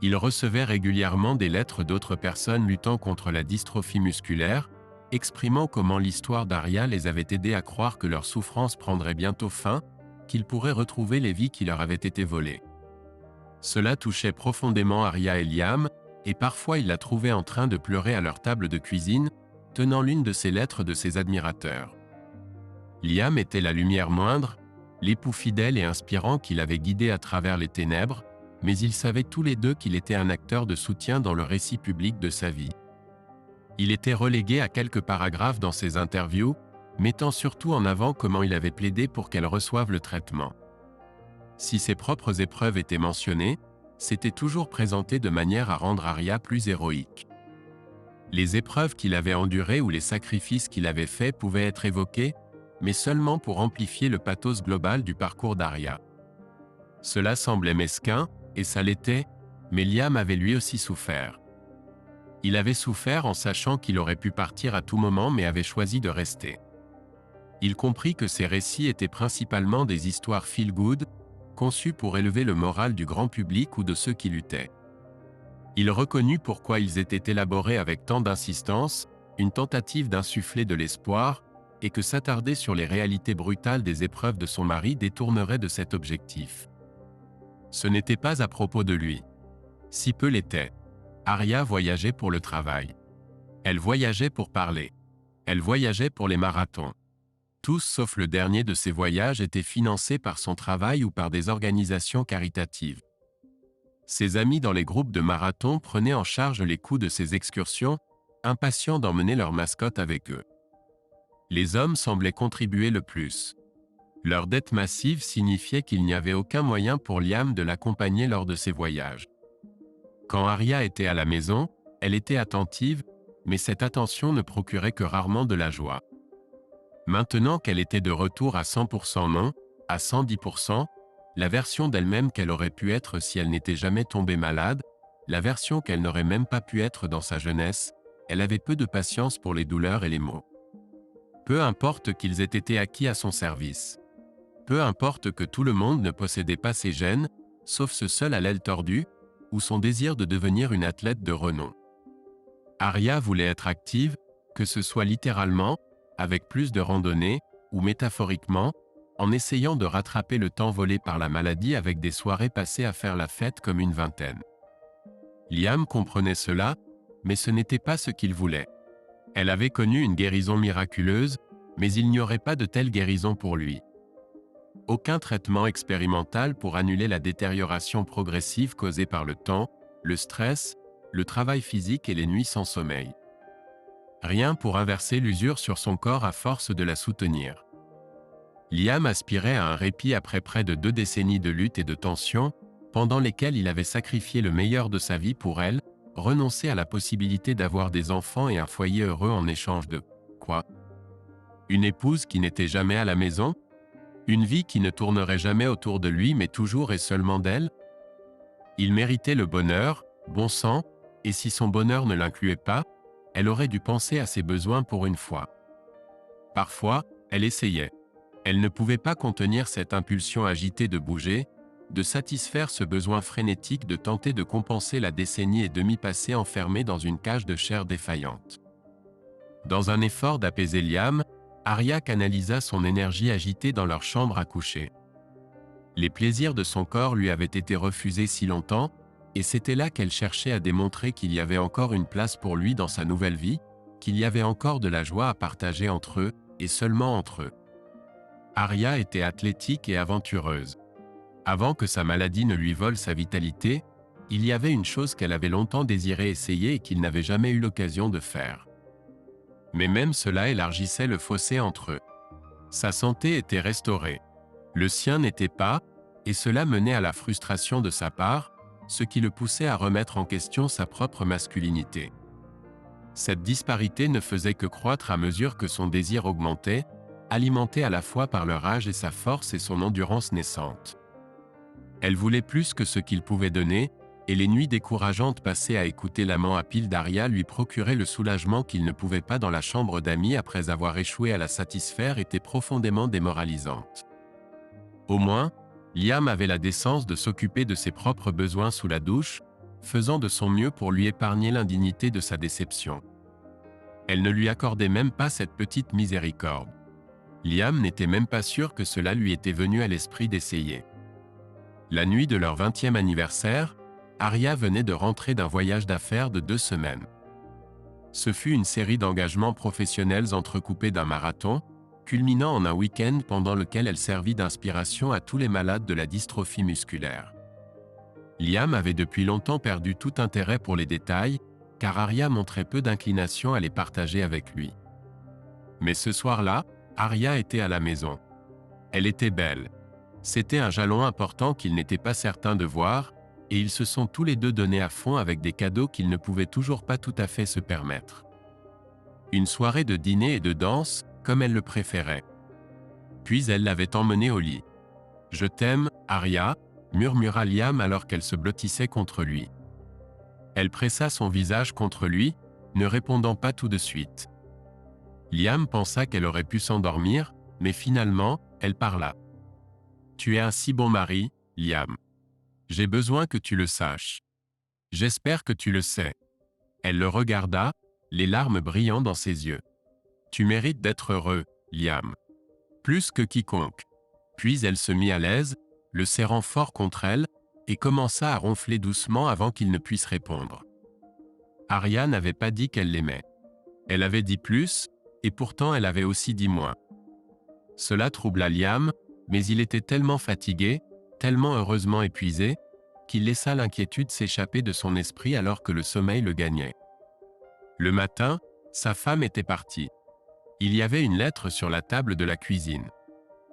Il recevait régulièrement des lettres d'autres personnes luttant contre la dystrophie musculaire, exprimant comment l'histoire d'Arya les avait aidés à croire que leur souffrance prendrait bientôt fin, qu'ils pourraient retrouver les vies qui leur avaient été volées. Cela touchait profondément Arya et Liam, et parfois il la trouvait en train de pleurer à leur table de cuisine, tenant l'une de ces lettres de ses admirateurs. Liam était la lumière moindre, l'époux fidèle et inspirant qui l'avait guidé à travers les ténèbres, mais ils savaient tous les deux qu'il était un acteur de soutien dans le récit public de sa vie. Il était relégué à quelques paragraphes dans ses interviews, mettant surtout en avant comment il avait plaidé pour qu'elle reçoive le traitement. Si ses propres épreuves étaient mentionnées, c'était toujours présenté de manière à rendre Arya plus héroïque. Les épreuves qu'il avait endurées ou les sacrifices qu'il avait faits pouvaient être évoqués, mais seulement pour amplifier le pathos global du parcours d'Arya. Cela semblait mesquin, et ça l'était, mais Liam avait lui aussi souffert. Il avait souffert en sachant qu'il aurait pu partir à tout moment mais avait choisi de rester. Il comprit que ces récits étaient principalement des histoires feel-good, conçues pour élever le moral du grand public ou de ceux qui luttaient. Il reconnut pourquoi ils étaient élaborés avec tant d'insistance, une tentative d'insuffler de l'espoir, et que s'attarder sur les réalités brutales des épreuves de son mari détournerait de cet objectif. Ce n'était pas à propos de lui. Si peu l'était. Arya voyageait pour le travail. Elle voyageait pour parler. Elle voyageait pour les marathons. Tous sauf le dernier de ces voyages étaient financés par son travail ou par des organisations caritatives. Ses amis dans les groupes de marathon prenaient en charge les coûts de ces excursions, impatients d'emmener leur mascotte avec eux. Les hommes semblaient contribuer le plus. Leur dette massive signifiait qu'il n'y avait aucun moyen pour Liam de l'accompagner lors de ses voyages. Quand Arya était à la maison, elle était attentive, mais cette attention ne procurait que rarement de la joie. Maintenant qu'elle était de retour à 100% non, à 110%, la version d'elle-même qu'elle aurait pu être si elle n'était jamais tombée malade, la version qu'elle n'aurait même pas pu être dans sa jeunesse, elle avait peu de patience pour les douleurs et les maux. Peu importe qu'ils aient été acquis à son service. Peu importe que tout le monde ne possédait pas ses gènes, sauf ce seul à l'aile tordue, ou son désir de devenir une athlète de renom. Arya voulait être active, que ce soit littéralement, avec plus de randonnées, ou métaphoriquement, en essayant de rattraper le temps volé par la maladie avec des soirées passées à faire la fête comme une vingtaine. Liam comprenait cela, mais ce n'était pas ce qu'il voulait. Elle avait connu une guérison miraculeuse, mais il n'y aurait pas de telle guérison pour lui. Aucun traitement expérimental pour annuler la détérioration progressive causée par le temps, le stress, le travail physique et les nuits sans sommeil. Rien pour inverser l'usure sur son corps à force de la soutenir. Liam aspirait à un répit après près de 2 décennies de lutte et de tension, pendant lesquelles il avait sacrifié le meilleur de sa vie pour elle, renoncé à la possibilité d'avoir des enfants et un foyer heureux en échange de quoi? Une épouse qui n'était jamais à la maison? Une vie qui ne tournerait jamais autour de lui mais toujours et seulement d'elle? Il méritait le bonheur, bon sang, et si son bonheur ne l'incluait pas, elle aurait dû penser à ses besoins pour une fois. Parfois, elle essayait. Elle ne pouvait pas contenir cette impulsion agitée de bouger, de satisfaire ce besoin frénétique de tenter de compenser la décennie et demie passée enfermée dans une cage de chair défaillante. Dans un effort d'apaiser Liam, Arya canalisa son énergie agitée dans leur chambre à coucher. Les plaisirs de son corps lui avaient été refusés si longtemps, et c'était là qu'elle cherchait à démontrer qu'il y avait encore une place pour lui dans sa nouvelle vie, qu'il y avait encore de la joie à partager entre eux, et seulement entre eux. Arya était athlétique et aventureuse. Avant que sa maladie ne lui vole sa vitalité, il y avait une chose qu'elle avait longtemps désiré essayer et qu'il n'avait jamais eu l'occasion de faire. Mais même cela élargissait le fossé entre eux. Sa santé était restaurée. Le sien n'était pas, et cela menait à la frustration de sa part, ce qui le poussait à remettre en question sa propre masculinité. Cette disparité ne faisait que croître à mesure que son désir augmentait, alimenté à la fois par leur âge et sa force et son endurance naissante. Elle voulait plus que ce qu'il pouvait donner, et les nuits décourageantes passées à écouter l'amant à pile d'Arya lui procuraient le soulagement qu'il ne pouvait pas dans la chambre d'amis après avoir échoué à la satisfaire étaient profondément démoralisantes. Au moins, Liam avait la décence de s'occuper de ses propres besoins sous la douche, faisant de son mieux pour lui épargner l'indignité de sa déception. Elle ne lui accordait même pas cette petite miséricorde. Liam n'était même pas sûr que cela lui était venu à l'esprit d'essayer. La nuit de leur 20e anniversaire, Arya venait de rentrer d'un voyage d'affaires de 2 semaines. Ce fut une série d'engagements professionnels entrecoupés d'un marathon, culminant en un week-end pendant lequel elle servit d'inspiration à tous les malades de la dystrophie musculaire. Liam avait depuis longtemps perdu tout intérêt pour les détails, car Arya montrait peu d'inclination à les partager avec lui. Mais ce soir-là, Arya était à la maison. Elle était belle. C'était un jalon important qu'ils n'étaient pas certains de voir, et ils se sont tous les deux donnés à fond avec des cadeaux qu'ils ne pouvaient toujours pas tout à fait se permettre. Une soirée de dîner et de danse, comme elle le préférait. Puis elle l'avait emmené au lit. « Je t'aime, Arya », murmura Liam alors qu'elle se blottissait contre lui. Elle pressa son visage contre lui, ne répondant pas tout de suite. Liam pensa qu'elle aurait pu s'endormir, mais finalement, elle parla. « Tu es un si bon mari, Liam. J'ai besoin que tu le saches. J'espère que tu le sais. » Elle le regarda, les larmes brillant dans ses yeux. « Tu mérites d'être heureux, Liam. Plus que quiconque. » Puis elle se mit à l'aise, le serrant fort contre elle, et commença à ronfler doucement avant qu'il ne puisse répondre. Arya n'avait pas dit qu'elle l'aimait. Elle avait dit plus, et pourtant elle avait aussi dit moins. Cela troubla Liam, mais il était tellement fatigué, tellement heureusement épuisé, qu'il laissa l'inquiétude s'échapper de son esprit alors que le sommeil le gagnait. Le matin, sa femme était partie. Il y avait une lettre sur la table de la cuisine.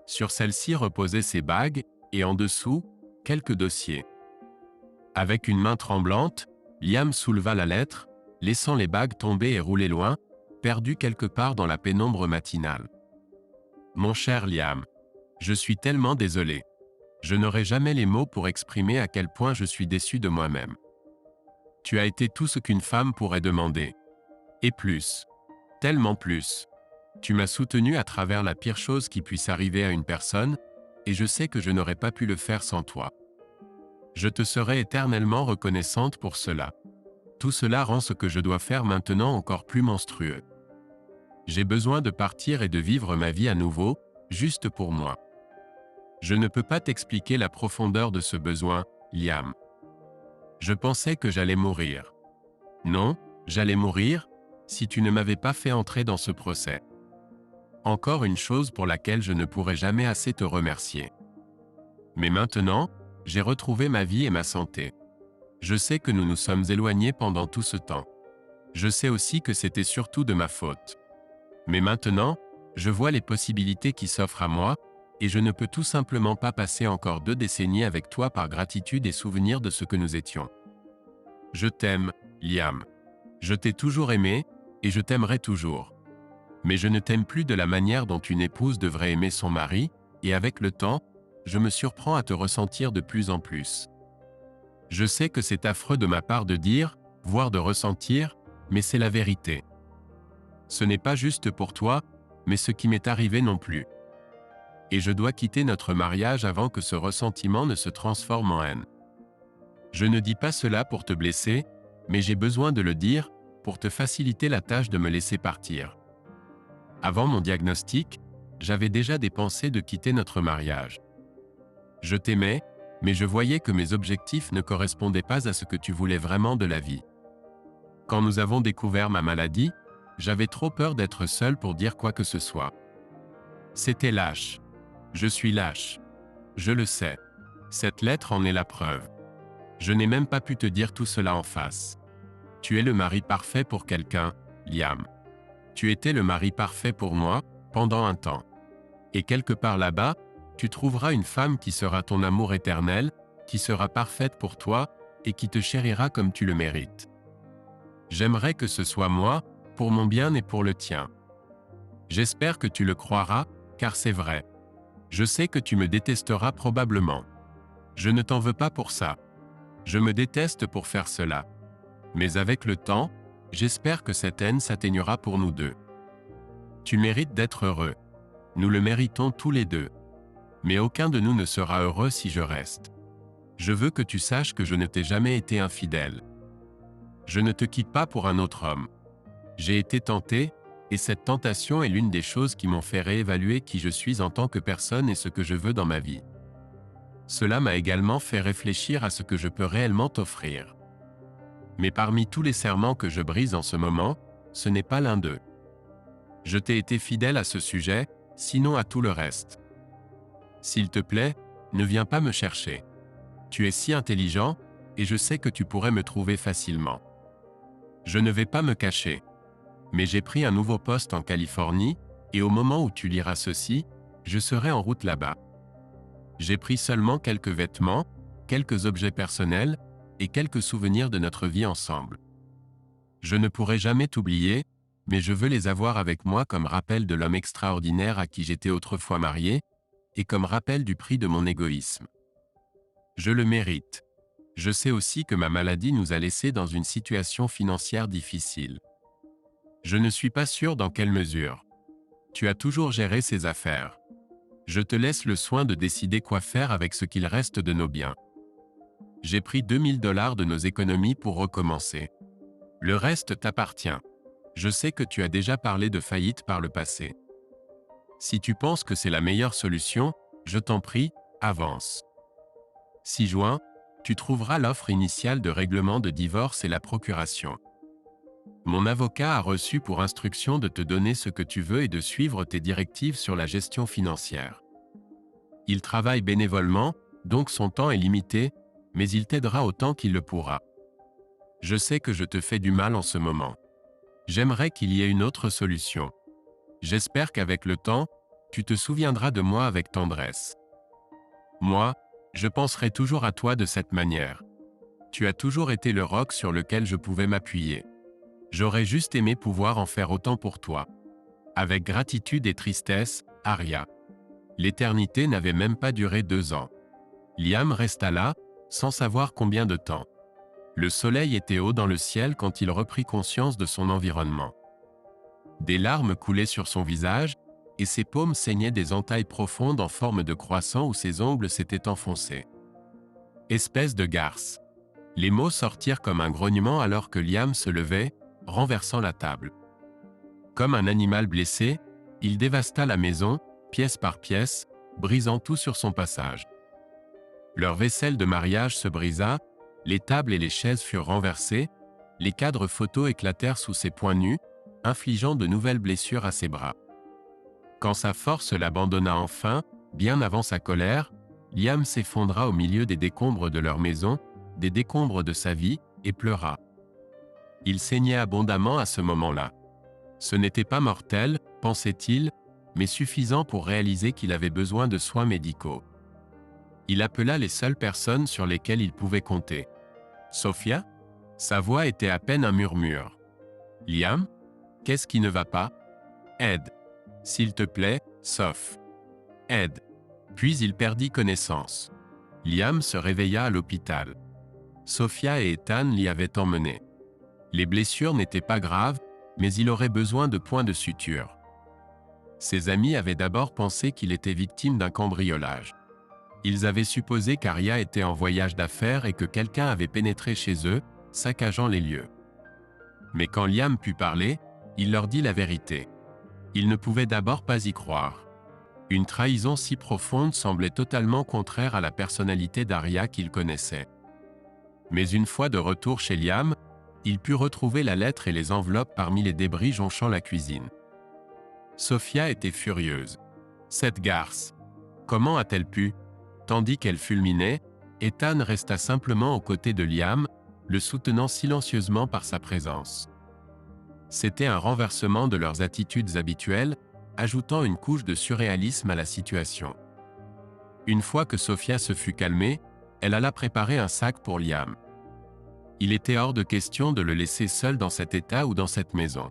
Sur celle-ci reposaient ses bagues, et en dessous, quelques dossiers. Avec une main tremblante, Liam souleva la lettre, laissant les bagues tomber et rouler loin, perdues quelque part dans la pénombre matinale. « Mon cher Liam, je suis tellement désolé. Je n'aurai jamais les mots pour exprimer à quel point je suis déçu de moi-même. Tu as été tout ce qu'une femme pourrait demander. Et plus. Tellement plus. Tu m'as soutenu à travers la pire chose qui puisse arriver à une personne, et je sais que je n'aurais pas pu le faire sans toi. Je te serai éternellement reconnaissante pour cela. Tout cela rend ce que je dois faire maintenant encore plus monstrueux. J'ai besoin de partir et de vivre ma vie à nouveau, juste pour moi. Je ne peux pas t'expliquer la profondeur de ce besoin, Liam. Je pensais que j'allais mourir. Non, j'allais mourir, si tu ne m'avais pas fait entrer dans ce procès. Encore une chose pour laquelle je ne pourrai jamais assez te remercier. Mais maintenant, j'ai retrouvé ma vie et ma santé. Je sais que nous nous sommes éloignés pendant tout ce temps. Je sais aussi que c'était surtout de ma faute. Mais maintenant, je vois les possibilités qui s'offrent à moi, et je ne peux tout simplement pas passer encore 2 décennies avec toi par gratitude et souvenir de ce que nous étions. Je t'aime, Liam. Je t'ai toujours aimé, et je t'aimerai toujours. Mais je ne t'aime plus de la manière dont une épouse devrait aimer son mari, et avec le temps, je me surprends à te ressentir de plus en plus. Je sais que c'est affreux de ma part de dire, voire de ressentir, mais c'est la vérité. Ce n'est pas juste pour toi, mais ce qui m'est arrivé non plus. Et je dois quitter notre mariage avant que ce ressentiment ne se transforme en haine. Je ne dis pas cela pour te blesser, mais j'ai besoin de le dire, pour te faciliter la tâche de me laisser partir. Avant mon diagnostic, j'avais déjà des pensées de quitter notre mariage. Je t'aimais, mais je voyais que mes objectifs ne correspondaient pas à ce que tu voulais vraiment de la vie. Quand nous avons découvert ma maladie, j'avais trop peur d'être seul pour dire quoi que ce soit. C'était lâche. Je suis lâche. Je le sais. Cette lettre en est la preuve. Je n'ai même pas pu te dire tout cela en face. Tu es le mari parfait pour quelqu'un, Liam. Tu étais le mari parfait pour moi, pendant un temps. Et quelque part là-bas, tu trouveras une femme qui sera ton amour éternel, qui sera parfaite pour toi, et qui te chérira comme tu le mérites. J'aimerais que ce soit moi, pour mon bien et pour le tien. J'espère que tu le croiras, car c'est vrai. Je sais que tu me détesteras probablement. Je ne t'en veux pas pour ça. Je me déteste pour faire cela. Mais avec le temps, j'espère que cette haine s'atténuera pour nous deux. Tu mérites d'être heureux. Nous le méritons tous les deux. Mais aucun de nous ne sera heureux si je reste. Je veux que tu saches que je ne t'ai jamais été infidèle. Je ne te quitte pas pour un autre homme. J'ai été tenté, et cette tentation est l'une des choses qui m'ont fait réévaluer qui je suis en tant que personne et ce que je veux dans ma vie. Cela m'a également fait réfléchir à ce que je peux réellement t'offrir. Mais parmi tous les serments que je brise en ce moment, ce n'est pas l'un d'eux. Je t'ai été fidèle à ce sujet, sinon à tout le reste. S'il te plaît, ne viens pas me chercher. Tu es si intelligent, et je sais que tu pourrais me trouver facilement. Je ne vais pas me cacher. Mais j'ai pris un nouveau poste en Californie, et au moment où tu liras ceci, je serai en route là-bas. J'ai pris seulement quelques vêtements, quelques objets personnels, et quelques souvenirs de notre vie ensemble. Je ne pourrai jamais t'oublier, mais je veux les avoir avec moi comme rappel de l'homme extraordinaire à qui j'étais autrefois marié, et comme rappel du prix de mon égoïsme. Je le mérite. Je sais aussi que ma maladie nous a laissés dans une situation financière difficile. Je ne suis pas sûr dans quelle mesure. Tu as toujours géré ces affaires. Je te laisse le soin de décider quoi faire avec ce qu'il reste de nos biens. J'ai pris $2000 de nos économies pour recommencer. Le reste t'appartient. Je sais que tu as déjà parlé de faillite par le passé. Si tu penses que c'est la meilleure solution, je t'en prie, avance. 6 juin, tu trouveras l'offre initiale de règlement de divorce et la procuration. Mon avocat a reçu pour instruction de te donner ce que tu veux et de suivre tes directives sur la gestion financière. Il travaille bénévolement, donc son temps est limité, mais il t'aidera autant qu'il le pourra. Je sais que je te fais du mal en ce moment. J'aimerais qu'il y ait une autre solution. J'espère qu'avec le temps, tu te souviendras de moi avec tendresse. Moi, je penserai toujours à toi de cette manière. Tu as toujours été le roc sur lequel je pouvais m'appuyer. J'aurais juste aimé pouvoir en faire autant pour toi. Avec gratitude et tristesse, Aria. L'éternité n'avait même pas duré 2 ans. Liam resta là, sans savoir combien de temps. Le soleil était haut dans le ciel quand il reprit conscience de son environnement. Des larmes coulaient sur son visage, et ses paumes saignaient des entailles profondes en forme de croissant où ses ongles s'étaient enfoncés. Espèce de garce. Les mots sortirent comme un grognement alors que Liam se levait, renversant la table. Comme un animal blessé, il dévasta la maison, pièce par pièce, brisant tout sur son passage. Leur vaisselle de mariage se brisa, les tables et les chaises furent renversées, les cadres photos éclatèrent sous ses poings nus, infligeant de nouvelles blessures à ses bras. Quand sa force l'abandonna enfin, bien avant sa colère, Liam s'effondra au milieu des décombres de leur maison, des décombres de sa vie, et pleura. Il saignait abondamment à ce moment-là. Ce n'était pas mortel, pensait-il, mais suffisant pour réaliser qu'il avait besoin de soins médicaux. Il appela les seules personnes sur lesquelles il pouvait compter. Sophia? Sa voix était à peine un murmure. Liam? Qu'est-ce qui ne va pas? Aide. S'il te plaît, Soph. Aide. Puis il perdit connaissance. Liam se réveilla à l'hôpital. Sophia et Ethan l'y avaient emmené. Les blessures n'étaient pas graves, mais il aurait besoin de points de suture. Ses amis avaient d'abord pensé qu'il était victime d'un cambriolage. Ils avaient supposé qu'Aria était en voyage d'affaires et que quelqu'un avait pénétré chez eux, saccageant les lieux. Mais quand Liam put parler, il leur dit la vérité. Il ne pouvait d'abord pas y croire. Une trahison si profonde semblait totalement contraire à la personnalité d'Aria qu'il connaissait. Mais une fois de retour chez Liam, il put retrouver la lettre et les enveloppes parmi les débris jonchant la cuisine. Sophia était furieuse. Cette garce! Comment a-t-elle pu? Tandis qu'elle fulminait, Ethan resta simplement aux côtés de Liam, le soutenant silencieusement par sa présence. C'était un renversement de leurs attitudes habituelles, ajoutant une couche de surréalisme à la situation. Une fois que Sophia se fut calmée, elle alla préparer un sac pour Liam. Il était hors de question de le laisser seul dans cet état ou dans cette maison.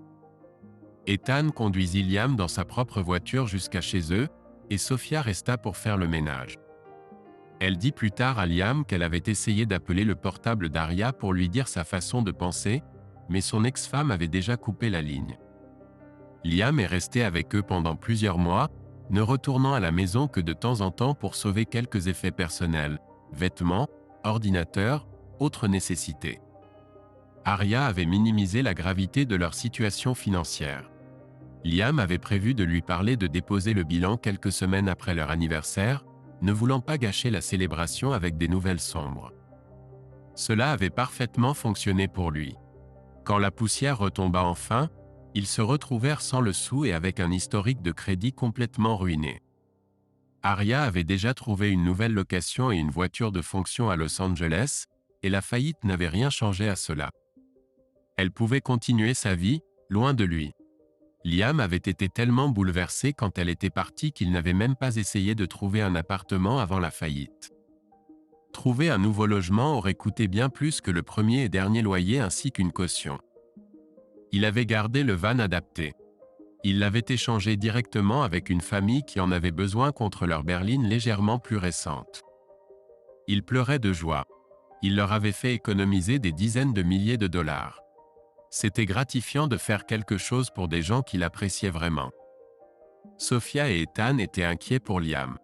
Ethan conduisit Liam dans sa propre voiture jusqu'à chez eux, et Sophia resta pour faire le ménage. Elle dit plus tard à Liam qu'elle avait essayé d'appeler le portable d'Arya pour lui dire sa façon de penser, mais son ex-femme avait déjà coupé la ligne. Liam est resté avec eux pendant plusieurs mois, ne retournant à la maison que de temps en temps pour sauver quelques effets personnels, vêtements, ordinateurs, autres nécessités. Arya avait minimisé la gravité de leur situation financière. Liam avait prévu de lui parler de déposer le bilan quelques semaines après leur anniversaire, ne voulant pas gâcher la célébration avec des nouvelles sombres. Cela avait parfaitement fonctionné pour lui. Quand la poussière retomba enfin, ils se retrouvèrent sans le sou et avec un historique de crédit complètement ruiné. Arya avait déjà trouvé une nouvelle location et une voiture de fonction à Los Angeles, et la faillite n'avait rien changé à cela. Elle pouvait continuer sa vie, loin de lui. Liam avait été tellement bouleversé quand elle était partie qu'il n'avait même pas essayé de trouver un appartement avant la faillite. Trouver un nouveau logement aurait coûté bien plus que le premier et dernier loyer ainsi qu'une caution. Il avait gardé le van adapté. Il l'avait échangé directement avec une famille qui en avait besoin contre leur berline légèrement plus récente. Il pleurait de joie. Il leur avait fait économiser des dizaines de milliers de dollars. C'était gratifiant de faire quelque chose pour des gens qu'il appréciait vraiment. Sophia et Ethan étaient inquiets pour Liam.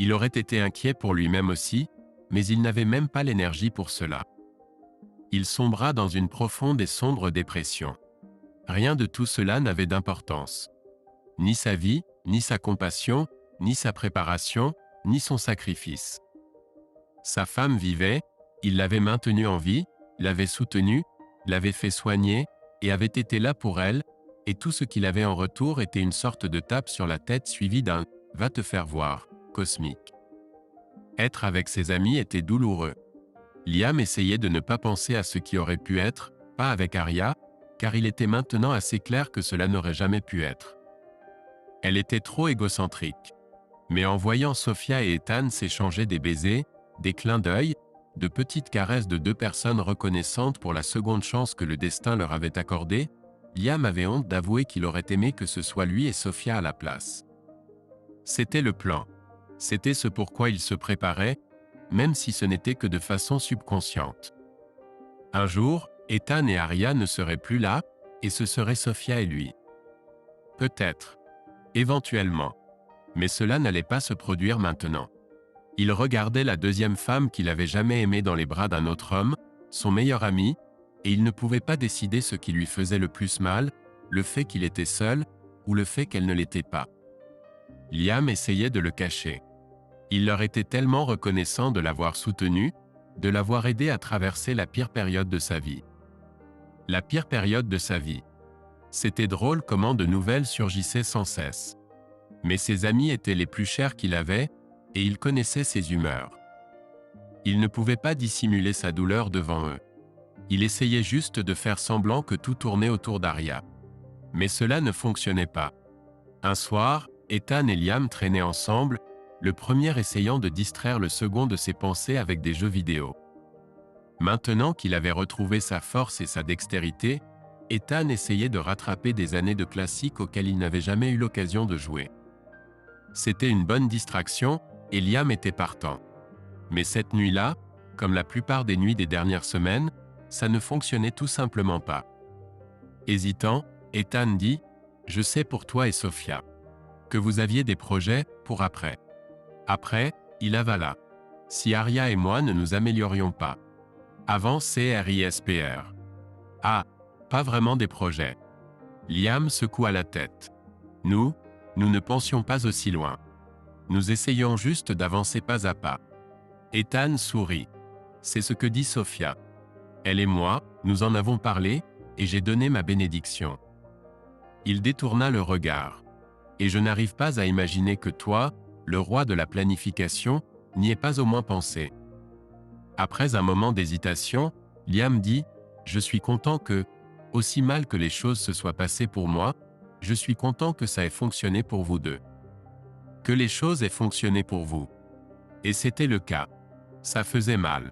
Il aurait été inquiet pour lui-même aussi, mais il n'avait même pas l'énergie pour cela. Il sombra dans une profonde et sombre dépression. Rien de tout cela n'avait d'importance. Ni sa vie, ni sa compassion, ni sa préparation, ni son sacrifice. Sa femme vivait, il l'avait maintenue en vie, l'avait soutenue, l'avait fait soigner, et avait été là pour elle, et tout ce qu'il avait en retour était une sorte de tape sur la tête suivie d'un « va te faire voir » cosmique. Être avec ses amis était douloureux. Liam essayait de ne pas penser à ce qui aurait pu être, pas avec Arya, car il était maintenant assez clair que cela n'aurait jamais pu être. Elle était trop égocentrique. Mais en voyant Sophia et Ethan s'échanger des baisers, des clins d'œil, de petites caresses de deux personnes reconnaissantes pour la seconde chance que le destin leur avait accordée, Liam avait honte d'avouer qu'il aurait aimé que ce soit lui et Sophia à la place. C'était le plan. C'était ce pourquoi il se préparait, même si ce n'était que de façon subconsciente. Un jour, Ethan et Arya ne seraient plus là, et ce seraient Sophia et lui. Peut-être. Éventuellement. Mais cela n'allait pas se produire maintenant. Il regardait la deuxième femme qu'il avait jamais aimée dans les bras d'un autre homme, son meilleur ami, et il ne pouvait pas décider ce qui lui faisait le plus mal, le fait qu'il était seul, ou le fait qu'elle ne l'était pas. Liam essayait de le cacher. Il leur était tellement reconnaissant de l'avoir soutenu, de l'avoir aidé à traverser la pire période de sa vie. La pire période de sa vie. C'était drôle comment de nouvelles surgissaient sans cesse. Mais ses amis étaient les plus chers qu'il avait, et il connaissait ses humeurs. Il ne pouvait pas dissimuler sa douleur devant eux. Il essayait juste de faire semblant que tout tournait autour d'Arya. Mais cela ne fonctionnait pas. Un soir, Ethan et Liam traînaient ensemble, le premier essayant de distraire le second de ses pensées avec des jeux vidéo. Maintenant qu'il avait retrouvé sa force et sa dextérité, Ethan essayait de rattraper des années de classiques auxquels il n'avait jamais eu l'occasion de jouer. C'était une bonne distraction, et Liam était partant. Mais cette nuit-là, comme la plupart des nuits des dernières semaines, ça ne fonctionnait tout simplement pas. Hésitant, Ethan dit « Je sais pour toi et Sophia. Que vous aviez des projets pour après. » Après, il avala. « Si Arya et moi ne nous améliorions pas. » Avant CRISPR. Ah, pas vraiment des projets. Liam secoua la tête. Nous ne pensions pas aussi loin. Nous essayions juste d'avancer pas à pas. Ethan sourit. C'est ce que dit Sophia. Elle et moi, nous en avons parlé, et j'ai donné ma bénédiction. Il détourna le regard. Et je n'arrive pas à imaginer que toi, le roi de la planification, n'y aies pas au moins pensé. Après un moment d'hésitation, Liam dit « Je suis content que, aussi mal que les choses se soient passées pour moi, je suis content que ça ait fonctionné pour vous deux. Que les choses aient fonctionné pour vous. » Et c'était le cas. Ça faisait mal.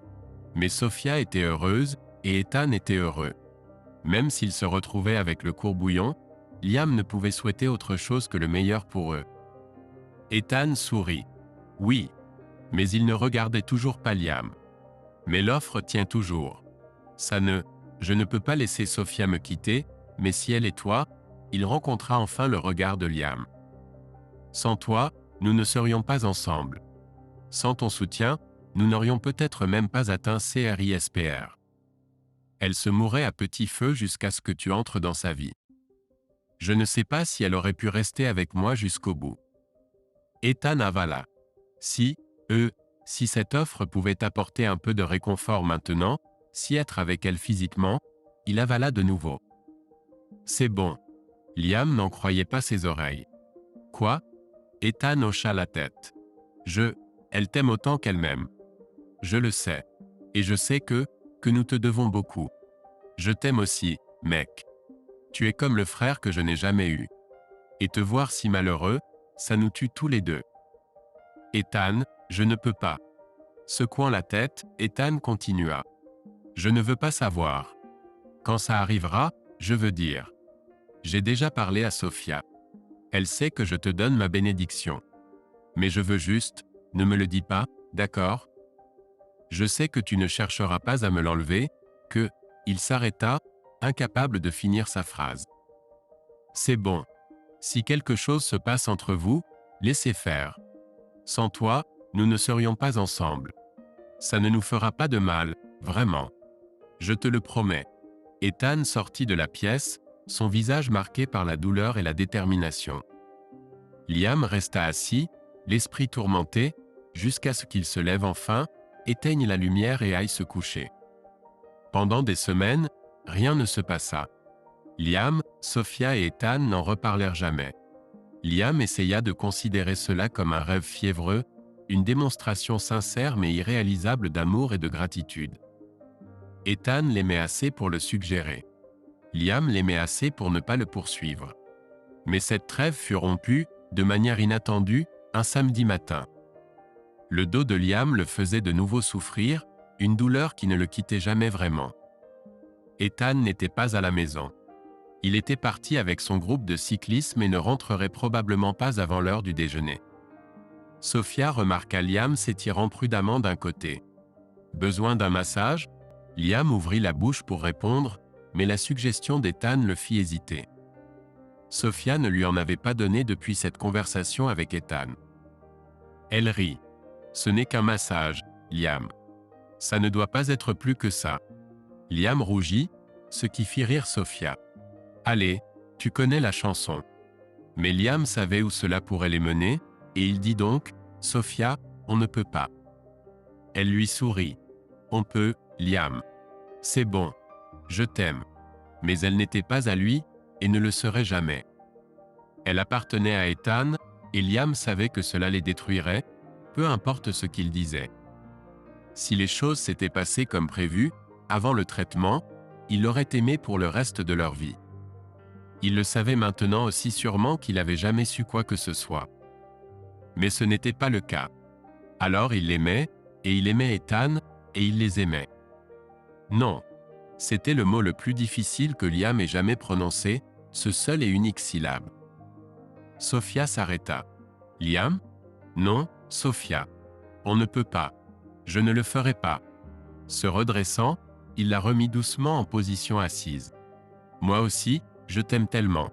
Mais Sophia était heureuse, et Ethan était heureux. Même s'ils se retrouvaient avec le courbouillon, Liam ne pouvait souhaiter autre chose que le meilleur pour eux. Ethan sourit. Oui. Mais il ne regardait toujours pas Liam. Mais l'offre tient toujours. Je ne peux pas laisser Sophia me quitter, mais si elle et toi, il rencontra enfin le regard de Liam. Sans toi, nous ne serions pas ensemble. Sans ton soutien, nous n'aurions peut-être même pas atteint CRISPR. Elle se mourait à petit feu jusqu'à ce que tu entres dans sa vie. Je ne sais pas si elle aurait pu rester avec moi jusqu'au bout. Ethan avala. Si cette offre pouvait apporter un peu de réconfort maintenant, si être avec elle physiquement, il avala de nouveau. C'est bon. Liam n'en croyait pas ses oreilles. Quoi? Ethan hocha la tête. Elle t'aime autant qu'elle m'aime. Je le sais. Et je sais que nous te devons beaucoup. Je t'aime aussi, mec. Tu es comme le frère que je n'ai jamais eu. Et te voir si malheureux, ça nous tue tous les deux. Ethan, je ne peux pas. Secouant la tête, Ethan continua. Je ne veux pas savoir. Quand ça arrivera, je veux dire. J'ai déjà parlé à Sophia. Elle sait que je te donne ma bénédiction. Mais je veux juste, ne me le dis pas, d'accord? Je sais que tu ne chercheras pas à me l'enlever, il s'arrêta, incapable de finir sa phrase. C'est bon. Si quelque chose se passe entre vous, laissez faire. Sans toi, nous ne serions pas ensemble. Ça ne nous fera pas de mal, vraiment. Je te le promets. Ethan sortit de la pièce, son visage marqué par la douleur et la détermination. Liam resta assis, l'esprit tourmenté, jusqu'à ce qu'il se lève enfin, éteigne la lumière et aille se coucher. Pendant des semaines, rien ne se passa. Liam, Sophia et Ethan n'en reparlèrent jamais. Liam essaya de considérer cela comme un rêve fiévreux, une démonstration sincère mais irréalisable d'amour et de gratitude. Ethan l'aimait assez pour le suggérer. Liam l'aimait assez pour ne pas le poursuivre. Mais cette trêve fut rompue, de manière inattendue, un samedi matin. Le dos de Liam le faisait de nouveau souffrir, une douleur qui ne le quittait jamais vraiment. Ethan n'était pas à la maison. Il était parti avec son groupe de cyclisme et ne rentrerait probablement pas avant l'heure du déjeuner. Sophia remarqua Liam s'étirant prudemment d'un côté. Besoin d'un massage? Liam ouvrit la bouche pour répondre, mais la suggestion d'Ethan le fit hésiter. Sophia ne lui en avait pas donné depuis cette conversation avec Ethan. Elle rit. Ce n'est qu'un massage, Liam. Ça ne doit pas être plus que ça. Liam rougit, ce qui fit rire Sophia. Allez, tu connais la chanson. Mais Liam savait où cela pourrait les mener, et il dit donc, Sophia, on ne peut pas. Elle lui sourit. On peut, Liam. C'est bon. Je t'aime. Mais elle n'était pas à lui, et ne le serait jamais. Elle appartenait à Ethan, et Liam savait que cela les détruirait, peu importe ce qu'il disait. Si les choses s'étaient passées comme prévu, avant le traitement, il l'aurait aimé pour le reste de leur vie. Il le savait maintenant aussi sûrement qu'il n'avait jamais su quoi que ce soit. Mais ce n'était pas le cas. Alors il l'aimait, et il aimait Ethan, et il les aimait. Non. C'était le mot le plus difficile que Liam ait jamais prononcé, ce seul et unique syllabe. Sophia s'arrêta. Liam? Non, Sophia. On ne peut pas. Je ne le ferai pas. Se redressant, il la remit doucement en position assise. Moi aussi, je t'aime tellement.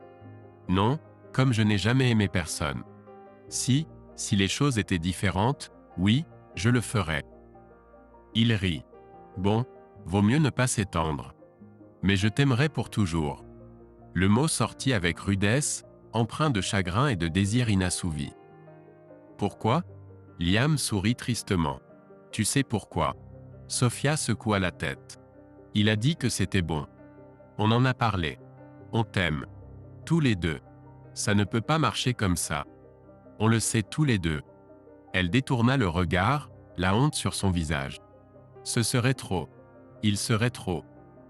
Non, comme je n'ai jamais aimé personne. Si les choses étaient différentes, oui, je le ferais. Il rit. Bon, vaut mieux ne pas s'étendre. Mais je t'aimerai pour toujours. Le mot sortit avec rudesse, empreint de chagrin et de désir inassouvi. Pourquoi? Liam sourit tristement. Tu sais pourquoi? Sophia secoua la tête. Il a dit que c'était bon. On en a parlé. On t'aime. Tous les deux. Ça ne peut pas marcher comme ça. On le sait tous les deux. Elle détourna le regard, la honte sur son visage. Ce serait trop. Il serait trop.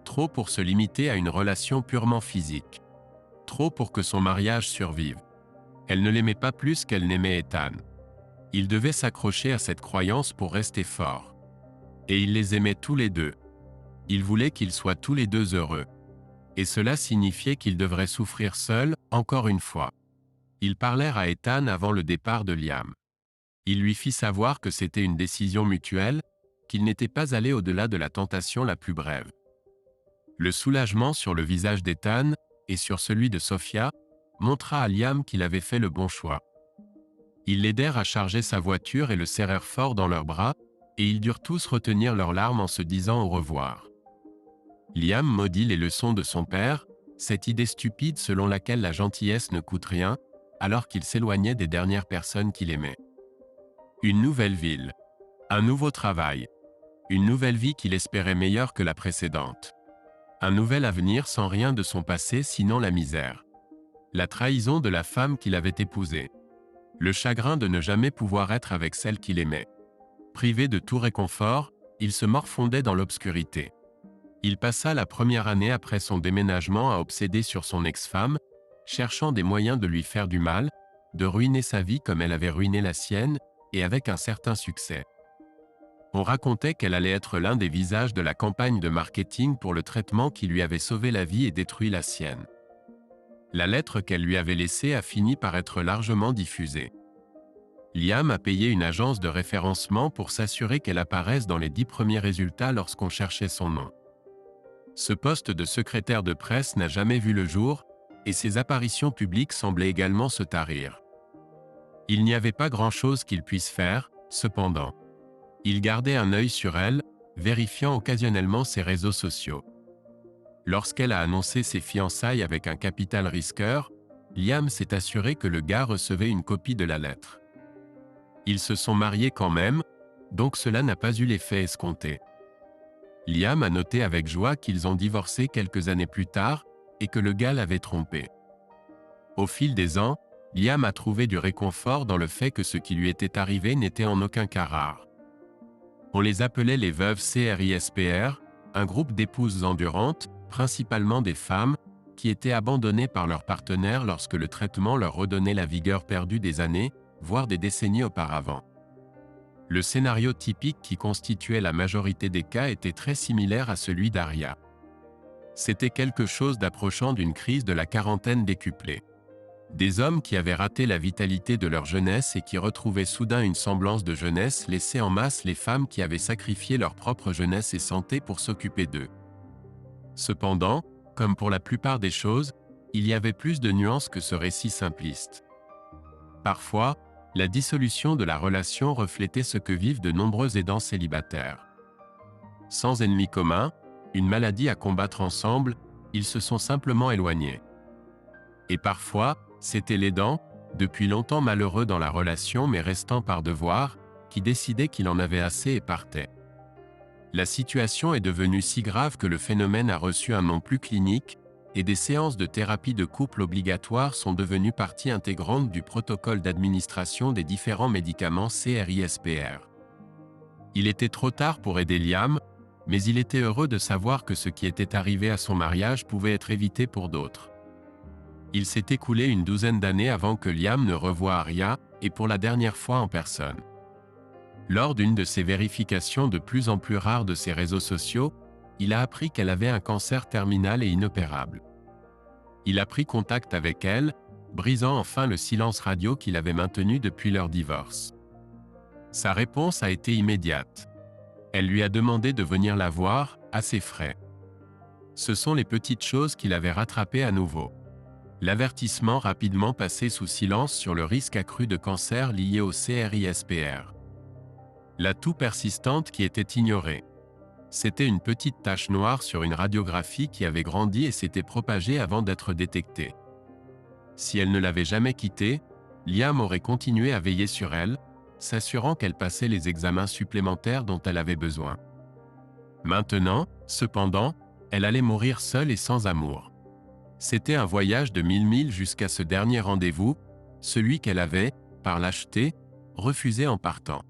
Trop pour se limiter à une relation purement physique. Trop pour que son mariage survive. Elle ne l'aimait pas plus qu'elle n'aimait Ethan. Il devait s'accrocher à cette croyance pour rester fort. Et il les aimait tous les deux. Il voulait qu'ils soient tous les deux heureux. Et cela signifiait qu'ils devraient souffrir seuls, encore une fois. Ils parlèrent à Ethan avant le départ de Liam. Il lui fit savoir que c'était une décision mutuelle, qu'il n'était pas allé au-delà de la tentation la plus brève. Le soulagement sur le visage d'Ethan, et sur celui de Sophia, montra à Liam qu'il avait fait le bon choix. Ils l'aidèrent à charger sa voiture et le serrèrent fort dans leurs bras, et ils durent tous retenir leurs larmes en se disant au revoir. Liam maudit les leçons de son père, cette idée stupide selon laquelle la gentillesse ne coûte rien, alors qu'il s'éloignait des dernières personnes qu'il aimait. Une nouvelle ville. Un nouveau travail. Une nouvelle vie qu'il espérait meilleure que la précédente. Un nouvel avenir sans rien de son passé sinon la misère. La trahison de la femme qu'il avait épousée. Le chagrin de ne jamais pouvoir être avec celle qu'il aimait. Privé de tout réconfort, il se morfondait dans l'obscurité. Il passa la première année après son déménagement à obséder sur son ex-femme, cherchant des moyens de lui faire du mal, de ruiner sa vie comme elle avait ruiné la sienne, et avec un certain succès. On racontait qu'elle allait être l'un des visages de la campagne de marketing pour le traitement qui lui avait sauvé la vie et détruit la sienne. La lettre qu'elle lui avait laissée a fini par être largement diffusée. Liam a payé une agence de référencement pour s'assurer qu'elle apparaisse dans les 10 premiers résultats lorsqu'on cherchait son nom. Ce poste de secrétaire de presse n'a jamais vu le jour, et ses apparitions publiques semblaient également se tarir. Il n'y avait pas grand-chose qu'il puisse faire, cependant. Il gardait un œil sur elle, vérifiant occasionnellement ses réseaux sociaux. Lorsqu'elle a annoncé ses fiançailles avec un capital risqueur, Liam s'est assuré que le gars recevait une copie de la lettre. Ils se sont mariés quand même, donc cela n'a pas eu l'effet escompté. Liam a noté avec joie qu'ils ont divorcé quelques années plus tard et que le gars l'avait trompé. Au fil des ans, Liam a trouvé du réconfort dans le fait que ce qui lui était arrivé n'était en aucun cas rare. On les appelait les veuves CRISPR, un groupe d'épouses endurantes, principalement des femmes, qui étaient abandonnées par leurs partenaires lorsque le traitement leur redonnait la vigueur perdue des années, voire des décennies auparavant. Le scénario typique qui constituait la majorité des cas était très similaire à celui d'Aria. C'était quelque chose d'approchant d'une crise de la quarantaine décuplée. Des hommes qui avaient raté la vitalité de leur jeunesse et qui retrouvaient soudain une semblance de jeunesse laissaient en masse les femmes qui avaient sacrifié leur propre jeunesse et santé pour s'occuper d'eux. Cependant, comme pour la plupart des choses, il y avait plus de nuances que ce récit simpliste. Parfois, la dissolution de la relation reflétait ce que vivent de nombreux aidants célibataires. Sans ennemi commun, une maladie à combattre ensemble, ils se sont simplement éloignés. Et parfois, c'était l'aidant, depuis longtemps malheureux dans la relation mais restant par devoir, qui décidait qu'il en avait assez et partait. La situation est devenue si grave que le phénomène a reçu un nom plus clinique, et des séances de thérapie de couple obligatoires sont devenues partie intégrante du protocole d'administration des différents médicaments CRISPR. Il était trop tard pour aider Liam, mais il était heureux de savoir que ce qui était arrivé à son mariage pouvait être évité pour d'autres. Il s'est écoulé une douzaine d'années avant que Liam ne revoie Aria, et pour la dernière fois en personne. Lors d'une de ses vérifications de plus en plus rares de ses réseaux sociaux, il a appris qu'elle avait un cancer terminal et inopérable. Il a pris contact avec elle, brisant enfin le silence radio qu'il avait maintenu depuis leur divorce. Sa réponse a été immédiate. Elle lui a demandé de venir la voir, à ses frais. Ce sont les petites choses qu'il avait rattrapées à nouveau. L'avertissement rapidement passé sous silence sur le risque accru de cancer lié au CRISPR. La toux persistante qui était ignorée. C'était une petite tache noire sur une radiographie qui avait grandi et s'était propagée avant d'être détectée. Si elle ne l'avait jamais quittée, Liam aurait continué à veiller sur elle, s'assurant qu'elle passait les examens supplémentaires dont elle avait besoin. Maintenant, cependant, elle allait mourir seule et sans amour. C'était un voyage de 1000 milles jusqu'à ce dernier rendez-vous, celui qu'elle avait, par lâcheté, refusé en partant.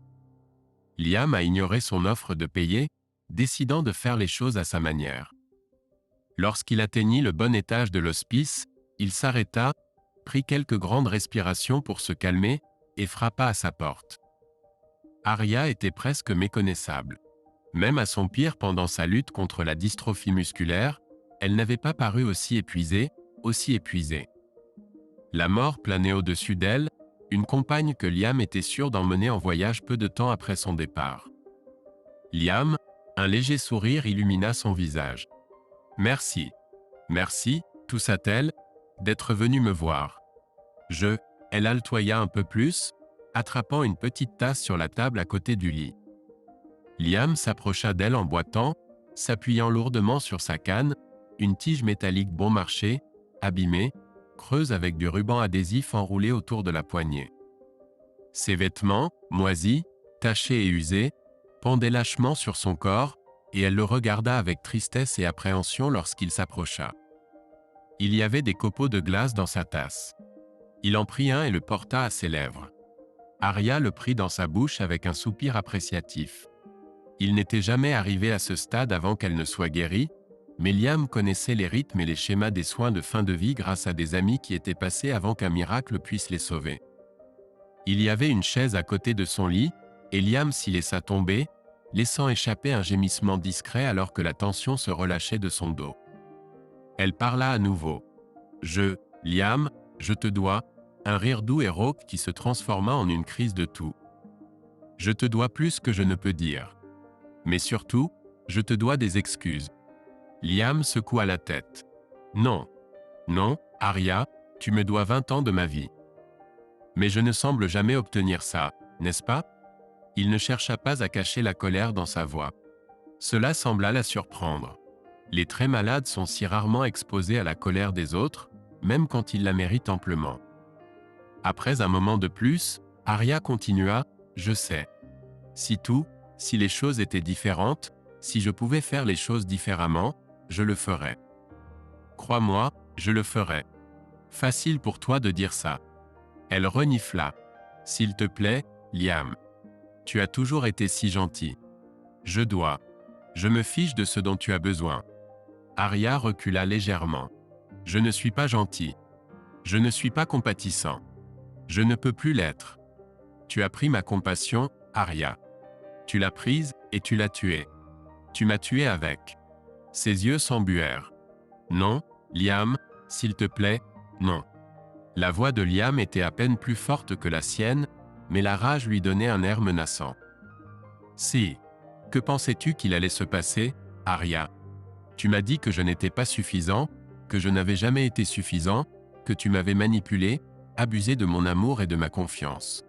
Liam a ignoré son offre de payer, décidant de faire les choses à sa manière. Lorsqu'il atteignit le bon étage de l'hospice, il s'arrêta, prit quelques grandes respirations pour se calmer, et frappa à sa porte. Aria était presque méconnaissable. Même à son pire pendant sa lutte contre la dystrophie musculaire, elle n'avait pas paru aussi épuisée. La mort planait au-dessus d'elle, une compagne que Liam était sûr d'emmener en voyage peu de temps après son départ. Liam, un léger sourire illumina son visage. « Merci. Merci, toussa-t-elle, d'être venu me voir. » Elle altoya un peu plus, attrapant une petite tasse sur la table à côté du lit. Liam s'approcha d'elle en boitant, s'appuyant lourdement sur sa canne, une tige métallique bon marché, abîmée, creuse avec du ruban adhésif enroulé autour de la poignée. Ses vêtements, moisis, tachés et usés, pendaient lâchement sur son corps, et elle le regarda avec tristesse et appréhension lorsqu'il s'approcha. Il y avait des copeaux de glace dans sa tasse. Il en prit un et le porta à ses lèvres. Arya le prit dans sa bouche avec un soupir appréciatif. Il n'était jamais arrivé à ce stade avant qu'elle ne soit guérie, mais Liam connaissait les rythmes et les schémas des soins de fin de vie grâce à des amis qui étaient passés avant qu'un miracle puisse les sauver. Il y avait une chaise à côté de son lit, et Liam s'y laissa tomber, laissant échapper un gémissement discret alors que la tension se relâchait de son dos. Elle parla à nouveau. « Liam, je te dois », un rire doux et rauque qui se transforma en une crise de toux. « Je te dois plus que je ne peux dire. Mais surtout, je te dois des excuses. » Liam secoua la tête. « Non. Non, Arya, tu me dois 20 ans de ma vie. Mais je ne semble jamais obtenir ça, n'est-ce pas ?» Il ne chercha pas à cacher la colère dans sa voix. Cela sembla la surprendre. Les très malades sont si rarement exposés à la colère des autres, même quand ils la méritent amplement. Après un moment de plus, Arya continua, « Je sais. Si les choses étaient différentes, si je pouvais faire les choses différemment, je le ferais. Crois-moi, je le ferais. Facile pour toi de dire ça. » Elle renifla. « S'il te plaît, Liam. Tu as toujours été si gentil. Je me fiche de ce dont tu as besoin. » Arya recula légèrement. « Je ne suis pas gentil. Je ne suis pas compatissant. Je ne peux plus l'être. Tu as pris ma compassion, Arya. Tu l'as prise et tu l'as tuée. Tu m'as tué avec. » Ses yeux s'embuèrent. « Non, Liam, s'il te plaît, non. » La voix de Liam était à peine plus forte que la sienne, mais la rage lui donnait un air menaçant. « Si. Que pensais-tu qu'il allait se passer, Arya? Tu m'as dit que je n'étais pas suffisant, que je n'avais jamais été suffisant, que tu m'avais manipulé, abusé de mon amour et de ma confiance. »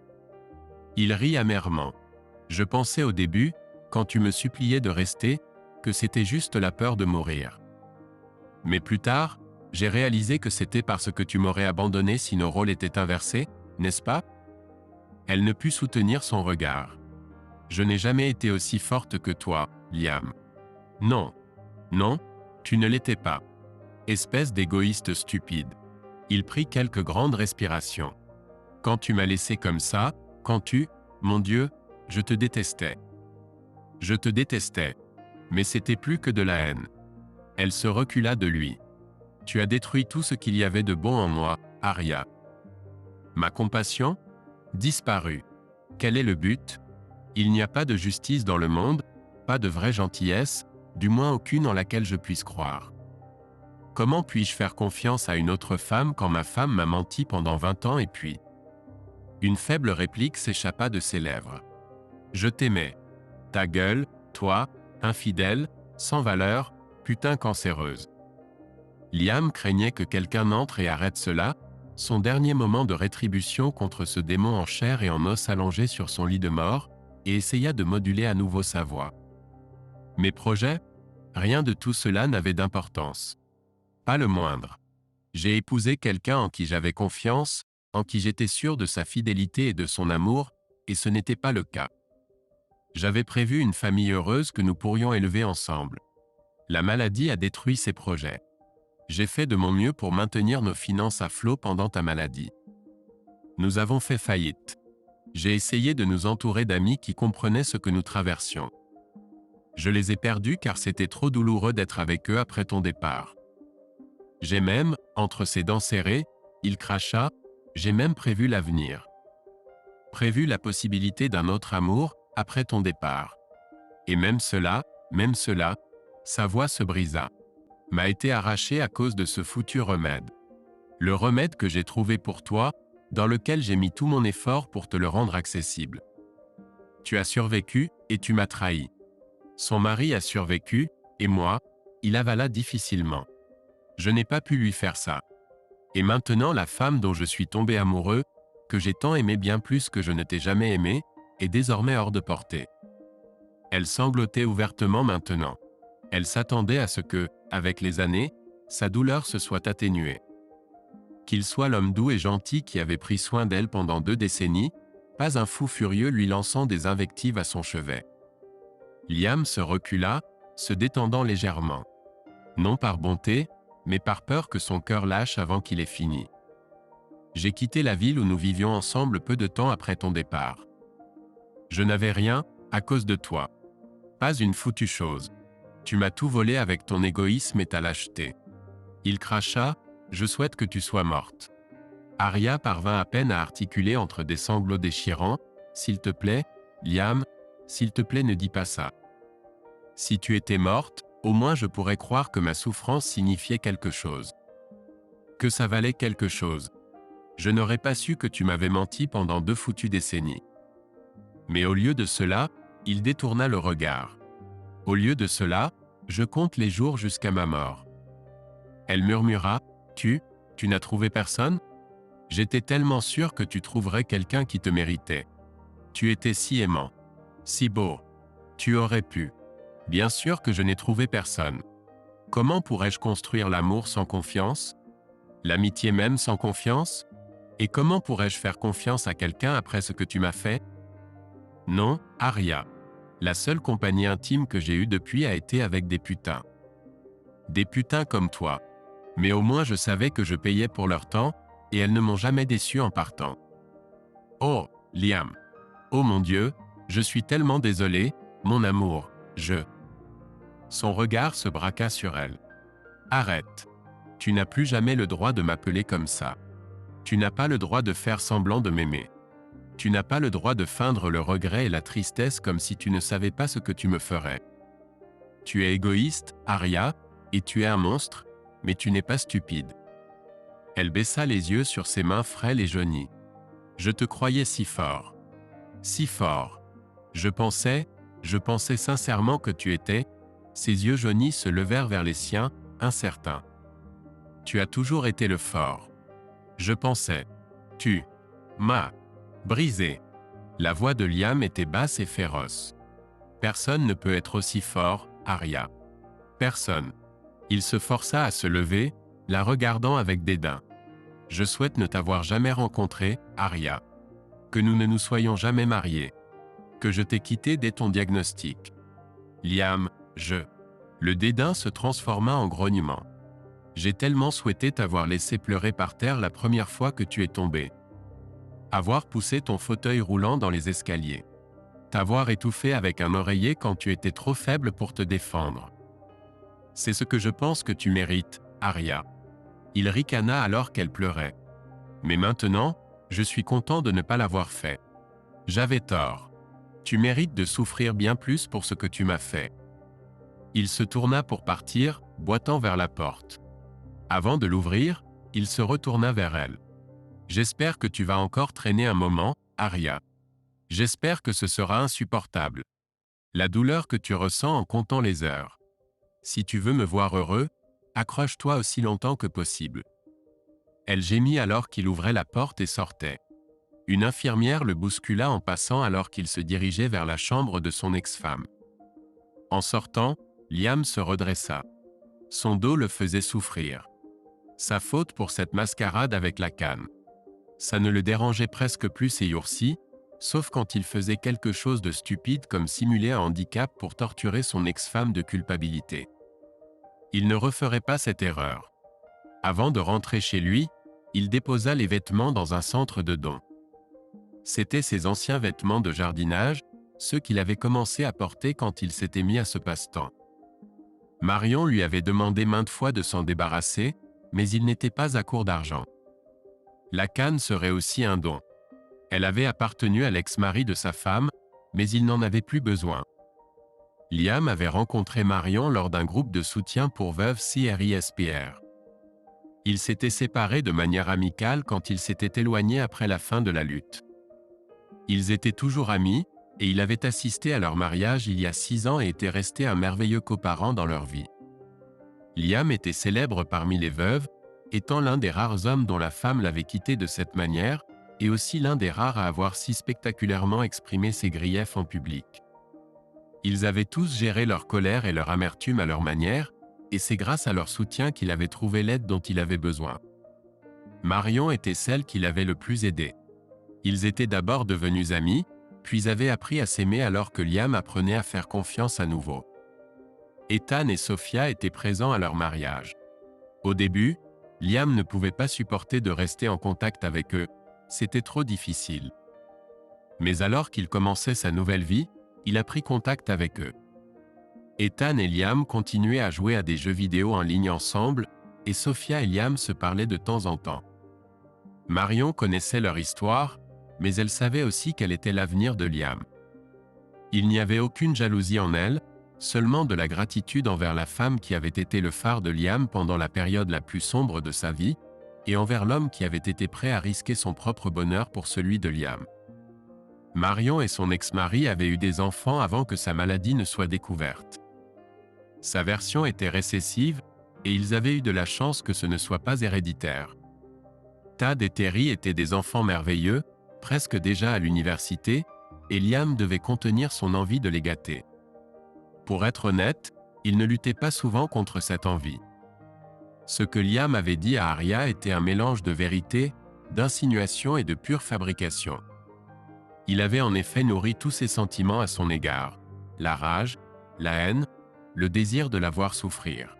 Il rit amèrement. « Je pensais au début, quand tu me suppliais de rester, que c'était juste la peur de mourir. Mais plus tard, j'ai réalisé que c'était parce que tu m'aurais abandonné si nos rôles étaient inversés, n'est-ce pas ?» Elle ne put soutenir son regard. « Je n'ai jamais été aussi forte que toi, Liam. Non. Non, tu ne l'étais pas. Espèce d'égoïste stupide. » Il prit quelques grandes respirations. « Quand tu m'as laissé comme ça, mon Dieu, je te détestais. Je te détestais. Mais c'était plus que de la haine. » Elle se recula de lui. « Tu as détruit tout ce qu'il y avait de bon en moi, Arya. Ma compassion ? Disparue. Quel est le but ? Il n'y a pas de justice dans le monde, pas de vraie gentillesse, du moins aucune en laquelle je puisse croire. Comment puis-je faire confiance à une autre femme quand ma femme m'a menti pendant 20 ans et puis… » Une faible réplique s'échappa de ses lèvres. « Je t'aimais. Ta gueule, toi, infidèle, sans valeur, putain cancéreuse. » Liam craignait que quelqu'un n'entre et arrête cela, son dernier moment de rétribution contre ce démon en chair et en os allongé sur son lit de mort, et essaya de moduler à nouveau sa voix. « Mes projets ? Rien de tout cela n'avait d'importance. Pas le moindre. J'ai épousé quelqu'un en qui j'avais confiance, en qui j'étais sûr de sa fidélité et de son amour, et ce n'était pas le cas. J'avais prévu une famille heureuse que nous pourrions élever ensemble. La maladie a détruit ces projets. J'ai fait de mon mieux pour maintenir nos finances à flot pendant ta maladie. Nous avons fait faillite. J'ai essayé de nous entourer d'amis qui comprenaient ce que nous traversions. Je les ai perdus car c'était trop douloureux d'être avec eux après ton départ. J'ai même, entre ses dents serrées, il cracha, j'ai même prévu l'avenir. Prévu la possibilité d'un autre amour, après ton départ. Et même cela, sa voix se brisa. M'a été arrachée à cause de ce foutu remède. Le remède que j'ai trouvé pour toi, dans lequel j'ai mis tout mon effort pour te le rendre accessible. Tu as survécu, et tu m'as trahi. Son mari a survécu, et moi, il avala difficilement. Je n'ai pas pu lui faire ça. Et maintenant la femme dont je suis tombé amoureux, que j'ai tant aimé bien plus que je ne t'ai jamais aimé, est désormais hors de portée. Elle sanglotait ouvertement maintenant. Elle s'attendait à ce que, avec les années, sa douleur se soit atténuée. Qu'il soit l'homme doux et gentil qui avait pris soin d'elle pendant 2 décennies, pas un fou furieux lui lançant des invectives à son chevet. Liam se recula, se détendant légèrement. Non par bonté, mais par peur que son cœur lâche avant qu'il ait fini. J'ai quitté la ville où nous vivions ensemble peu de temps après ton départ. Je n'avais rien, à cause de toi. Pas une foutue chose. Tu m'as tout volé avec ton égoïsme et ta lâcheté. Il cracha, je souhaite que tu sois morte. Arya parvint à peine à articuler entre des sanglots déchirants, s'il te plaît, Liam, s'il te plaît ne dis pas ça. Si tu étais morte, au moins je pourrais croire que ma souffrance signifiait quelque chose. Que ça valait quelque chose. Je n'aurais pas su que tu m'avais menti pendant 2 foutues décennies. Mais au lieu de cela, il détourna le regard. Au lieu de cela, je compte les jours jusqu'à ma mort. Elle murmura, tu n'as trouvé personne? J'étais tellement sûr que tu trouverais quelqu'un qui te méritait. Tu étais si aimant. Si beau. Tu aurais pu. Bien sûr que je n'ai trouvé personne. Comment pourrais-je construire l'amour sans confiance? L'amitié même sans confiance? Et comment pourrais-je faire confiance à quelqu'un après ce que tu m'as fait? Non, Arya. La seule compagnie intime que j'ai eue depuis a été avec des putains. Des putains comme toi. Mais au moins je savais que je payais pour leur temps, et elles ne m'ont jamais déçu en partant. Oh, Liam. Oh mon Dieu, je suis tellement désolé, mon amour, Son regard se braqua sur elle. Arrête. Tu n'as plus jamais le droit de m'appeler comme ça. Tu n'as pas le droit de faire semblant de m'aimer. Tu n'as pas le droit de feindre le regret et la tristesse comme si tu ne savais pas ce que tu me ferais. Tu es égoïste, Arya, et tu es un monstre, mais tu n'es pas stupide. Elle baissa les yeux sur ses mains frêles et jaunies. Je te croyais si fort. Si fort. Je pensais sincèrement que tu étais. Ses yeux jaunis se levèrent vers les siens, incertains. Tu as toujours été le fort. Je pensais. Tu m'as brisé. La voix de Liam était basse et féroce. Personne ne peut être aussi fort, Arya. Personne. Il se força à se lever, la regardant avec dédain. Je souhaite ne t'avoir jamais rencontré, Arya. Que nous ne nous soyons jamais mariés. Que je t'ai quitté dès ton diagnostic. Liam, Le dédain se transforma en grognement. J'ai tellement souhaité t'avoir laissé pleurer par terre la première fois que tu es tombé. Avoir poussé ton fauteuil roulant dans les escaliers. T'avoir étouffé avec un oreiller quand tu étais trop faible pour te défendre. C'est ce que je pense que tu mérites, Arya. Il ricana alors qu'elle pleurait. Mais maintenant, je suis content de ne pas l'avoir fait. J'avais tort. Tu mérites de souffrir bien plus pour ce que tu m'as fait. Il se tourna pour partir, boitant vers la porte. Avant de l'ouvrir, il se retourna vers elle. J'espère que tu vas encore traîner un moment, Arya. J'espère que ce sera insupportable. La douleur que tu ressens en comptant les heures. Si tu veux me voir heureux, accroche-toi aussi longtemps que possible. Elle gémit alors qu'il ouvrait la porte et sortait. Une infirmière le bouscula en passant alors qu'il se dirigeait vers la chambre de son ex-femme. En sortant, Liam se redressa. Son dos le faisait souffrir. Sa faute pour cette mascarade avec la canne. Ça ne le dérangeait presque plus ces jours-ci, sauf quand il faisait quelque chose de stupide comme simuler un handicap pour torturer son ex-femme de culpabilité. Il ne referait pas cette erreur. Avant de rentrer chez lui, il déposa les vêtements dans un centre de dons. C'étaient ses anciens vêtements de jardinage, ceux qu'il avait commencé à porter quand il s'était mis à ce passe-temps. Marion lui avait demandé maintes fois de s'en débarrasser, mais il n'était pas à court d'argent. La canne serait aussi un don. Elle avait appartenu à l'ex-mari de sa femme, mais il n'en avait plus besoin. Liam avait rencontré Marion lors d'un groupe de soutien pour veuves CRISPR. Ils s'étaient séparés de manière amicale quand ils s'étaient éloignés après la fin de la lutte. Ils étaient toujours amis, et il avait assisté à leur mariage il y a 6 ans et était resté un merveilleux coparent dans leur vie. Liam était célèbre parmi les veuves, étant l'un des rares hommes dont la femme l'avait quitté de cette manière, et aussi l'un des rares à avoir si spectaculairement exprimé ses griefs en public. Ils avaient tous géré leur colère et leur amertume à leur manière, et c'est grâce à leur soutien qu'il avait trouvé l'aide dont il avait besoin. Marion était celle qui l'avait le plus aidé. Ils étaient d'abord devenus amis, puis avaient appris à s'aimer alors que Liam apprenait à faire confiance à nouveau. Ethan et Sophia étaient présents à leur mariage. Au début, Liam ne pouvait pas supporter de rester en contact avec eux, c'était trop difficile. Mais alors qu'il commençait sa nouvelle vie, il a pris contact avec eux. Ethan et Liam continuaient à jouer à des jeux vidéo en ligne ensemble, et Sophia et Liam se parlaient de temps en temps. Marion connaissait leur histoire, mais elle savait aussi quel était l'avenir de Liam. Il n'y avait aucune jalousie en elle, seulement de la gratitude envers la femme qui avait été le phare de Liam pendant la période la plus sombre de sa vie, et envers l'homme qui avait été prêt à risquer son propre bonheur pour celui de Liam. Marion et son ex-mari avaient eu des enfants avant que sa maladie ne soit découverte. Sa version était récessive, et ils avaient eu de la chance que ce ne soit pas héréditaire. Tad et Terry étaient des enfants merveilleux, presque déjà à l'université, et Liam devait contenir son envie de les gâter. Pour être honnête, il ne luttait pas souvent contre cette envie. Ce que Liam avait dit à Arya était un mélange de vérité, d'insinuation et de pure fabrication. Il avait en effet nourri tous ses sentiments à son égard, la rage, la haine, le désir de la voir souffrir.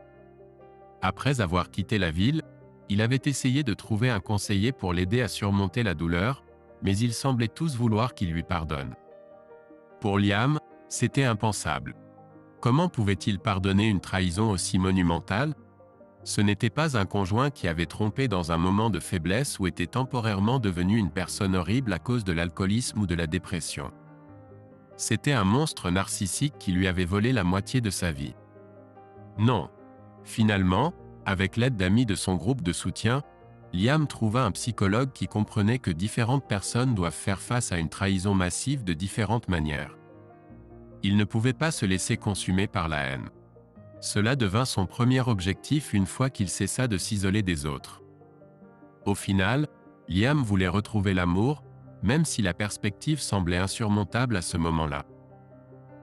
Après avoir quitté la ville, il avait essayé de trouver un conseiller pour l'aider à surmonter la douleur, mais ils semblaient tous vouloir qu'il lui pardonne. Pour Liam, c'était impensable. Comment pouvait-il pardonner une trahison aussi monumentale? Ce n'était pas un conjoint qui avait trompé dans un moment de faiblesse ou était temporairement devenu une personne horrible à cause de l'alcoolisme ou de la dépression. C'était un monstre narcissique qui lui avait volé la moitié de sa vie. Non. Finalement, avec l'aide d'amis de son groupe de soutien, Liam trouva un psychologue qui comprenait que différentes personnes doivent faire face à une trahison massive de différentes manières. Il ne pouvait pas se laisser consumer par la haine. Cela devint son premier objectif une fois qu'il cessa de s'isoler des autres. Au final, Liam voulait retrouver l'amour, même si la perspective semblait insurmontable à ce moment-là.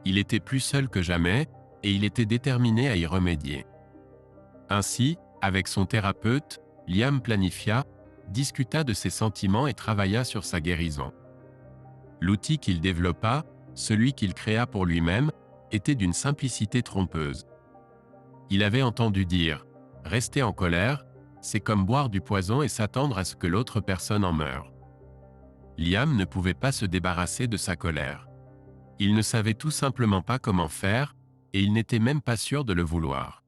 Il était plus seul que jamais, et il était déterminé à y remédier. Ainsi, avec son thérapeute, Liam planifia, discuta de ses sentiments et travailla sur sa guérison. L'outil qu'il développa, celui qu'il créa pour lui-même, était d'une simplicité trompeuse. Il avait entendu dire « Rester en colère, c'est comme boire du poison et s'attendre à ce que l'autre personne en meure ». Liam ne pouvait pas se débarrasser de sa colère. Il ne savait tout simplement pas comment faire, et il n'était même pas sûr de le vouloir.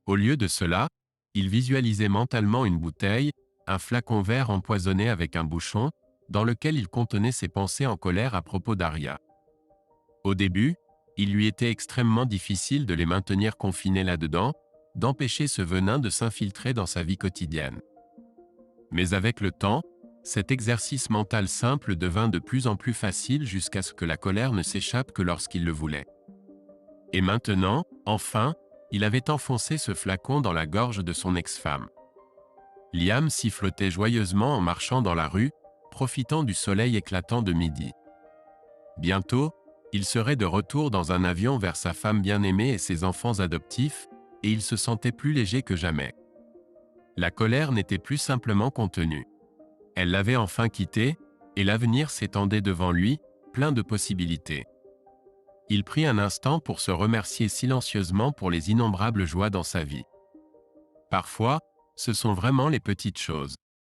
Au lieu de cela, il visualisait mentalement une bouteille, un flacon vert empoisonné avec un bouchon, dans lequel il contenait ses pensées en colère à propos d'Arya. Au début, il lui était extrêmement difficile de les maintenir confinés là-dedans, d'empêcher ce venin de s'infiltrer dans sa vie quotidienne. Mais avec le temps, cet exercice mental simple devint de plus en plus facile jusqu'à ce que la colère ne s'échappe que lorsqu'il le voulait. Et maintenant, enfin, il avait enfoncé ce flacon dans la gorge de son ex-femme. Liam sifflotait joyeusement en marchant dans la rue, profitant du soleil éclatant de midi. Bientôt, il serait de retour dans un avion vers sa femme bien-aimée et ses enfants adoptifs, et il se sentait plus léger que jamais. La colère n'était plus simplement contenue. Elle l'avait enfin quitté, et l'avenir s'étendait devant lui, plein de possibilités. Il prit un instant pour se remercier silencieusement pour les innombrables joies dans sa vie. Parfois, ce sont vraiment les petites choses.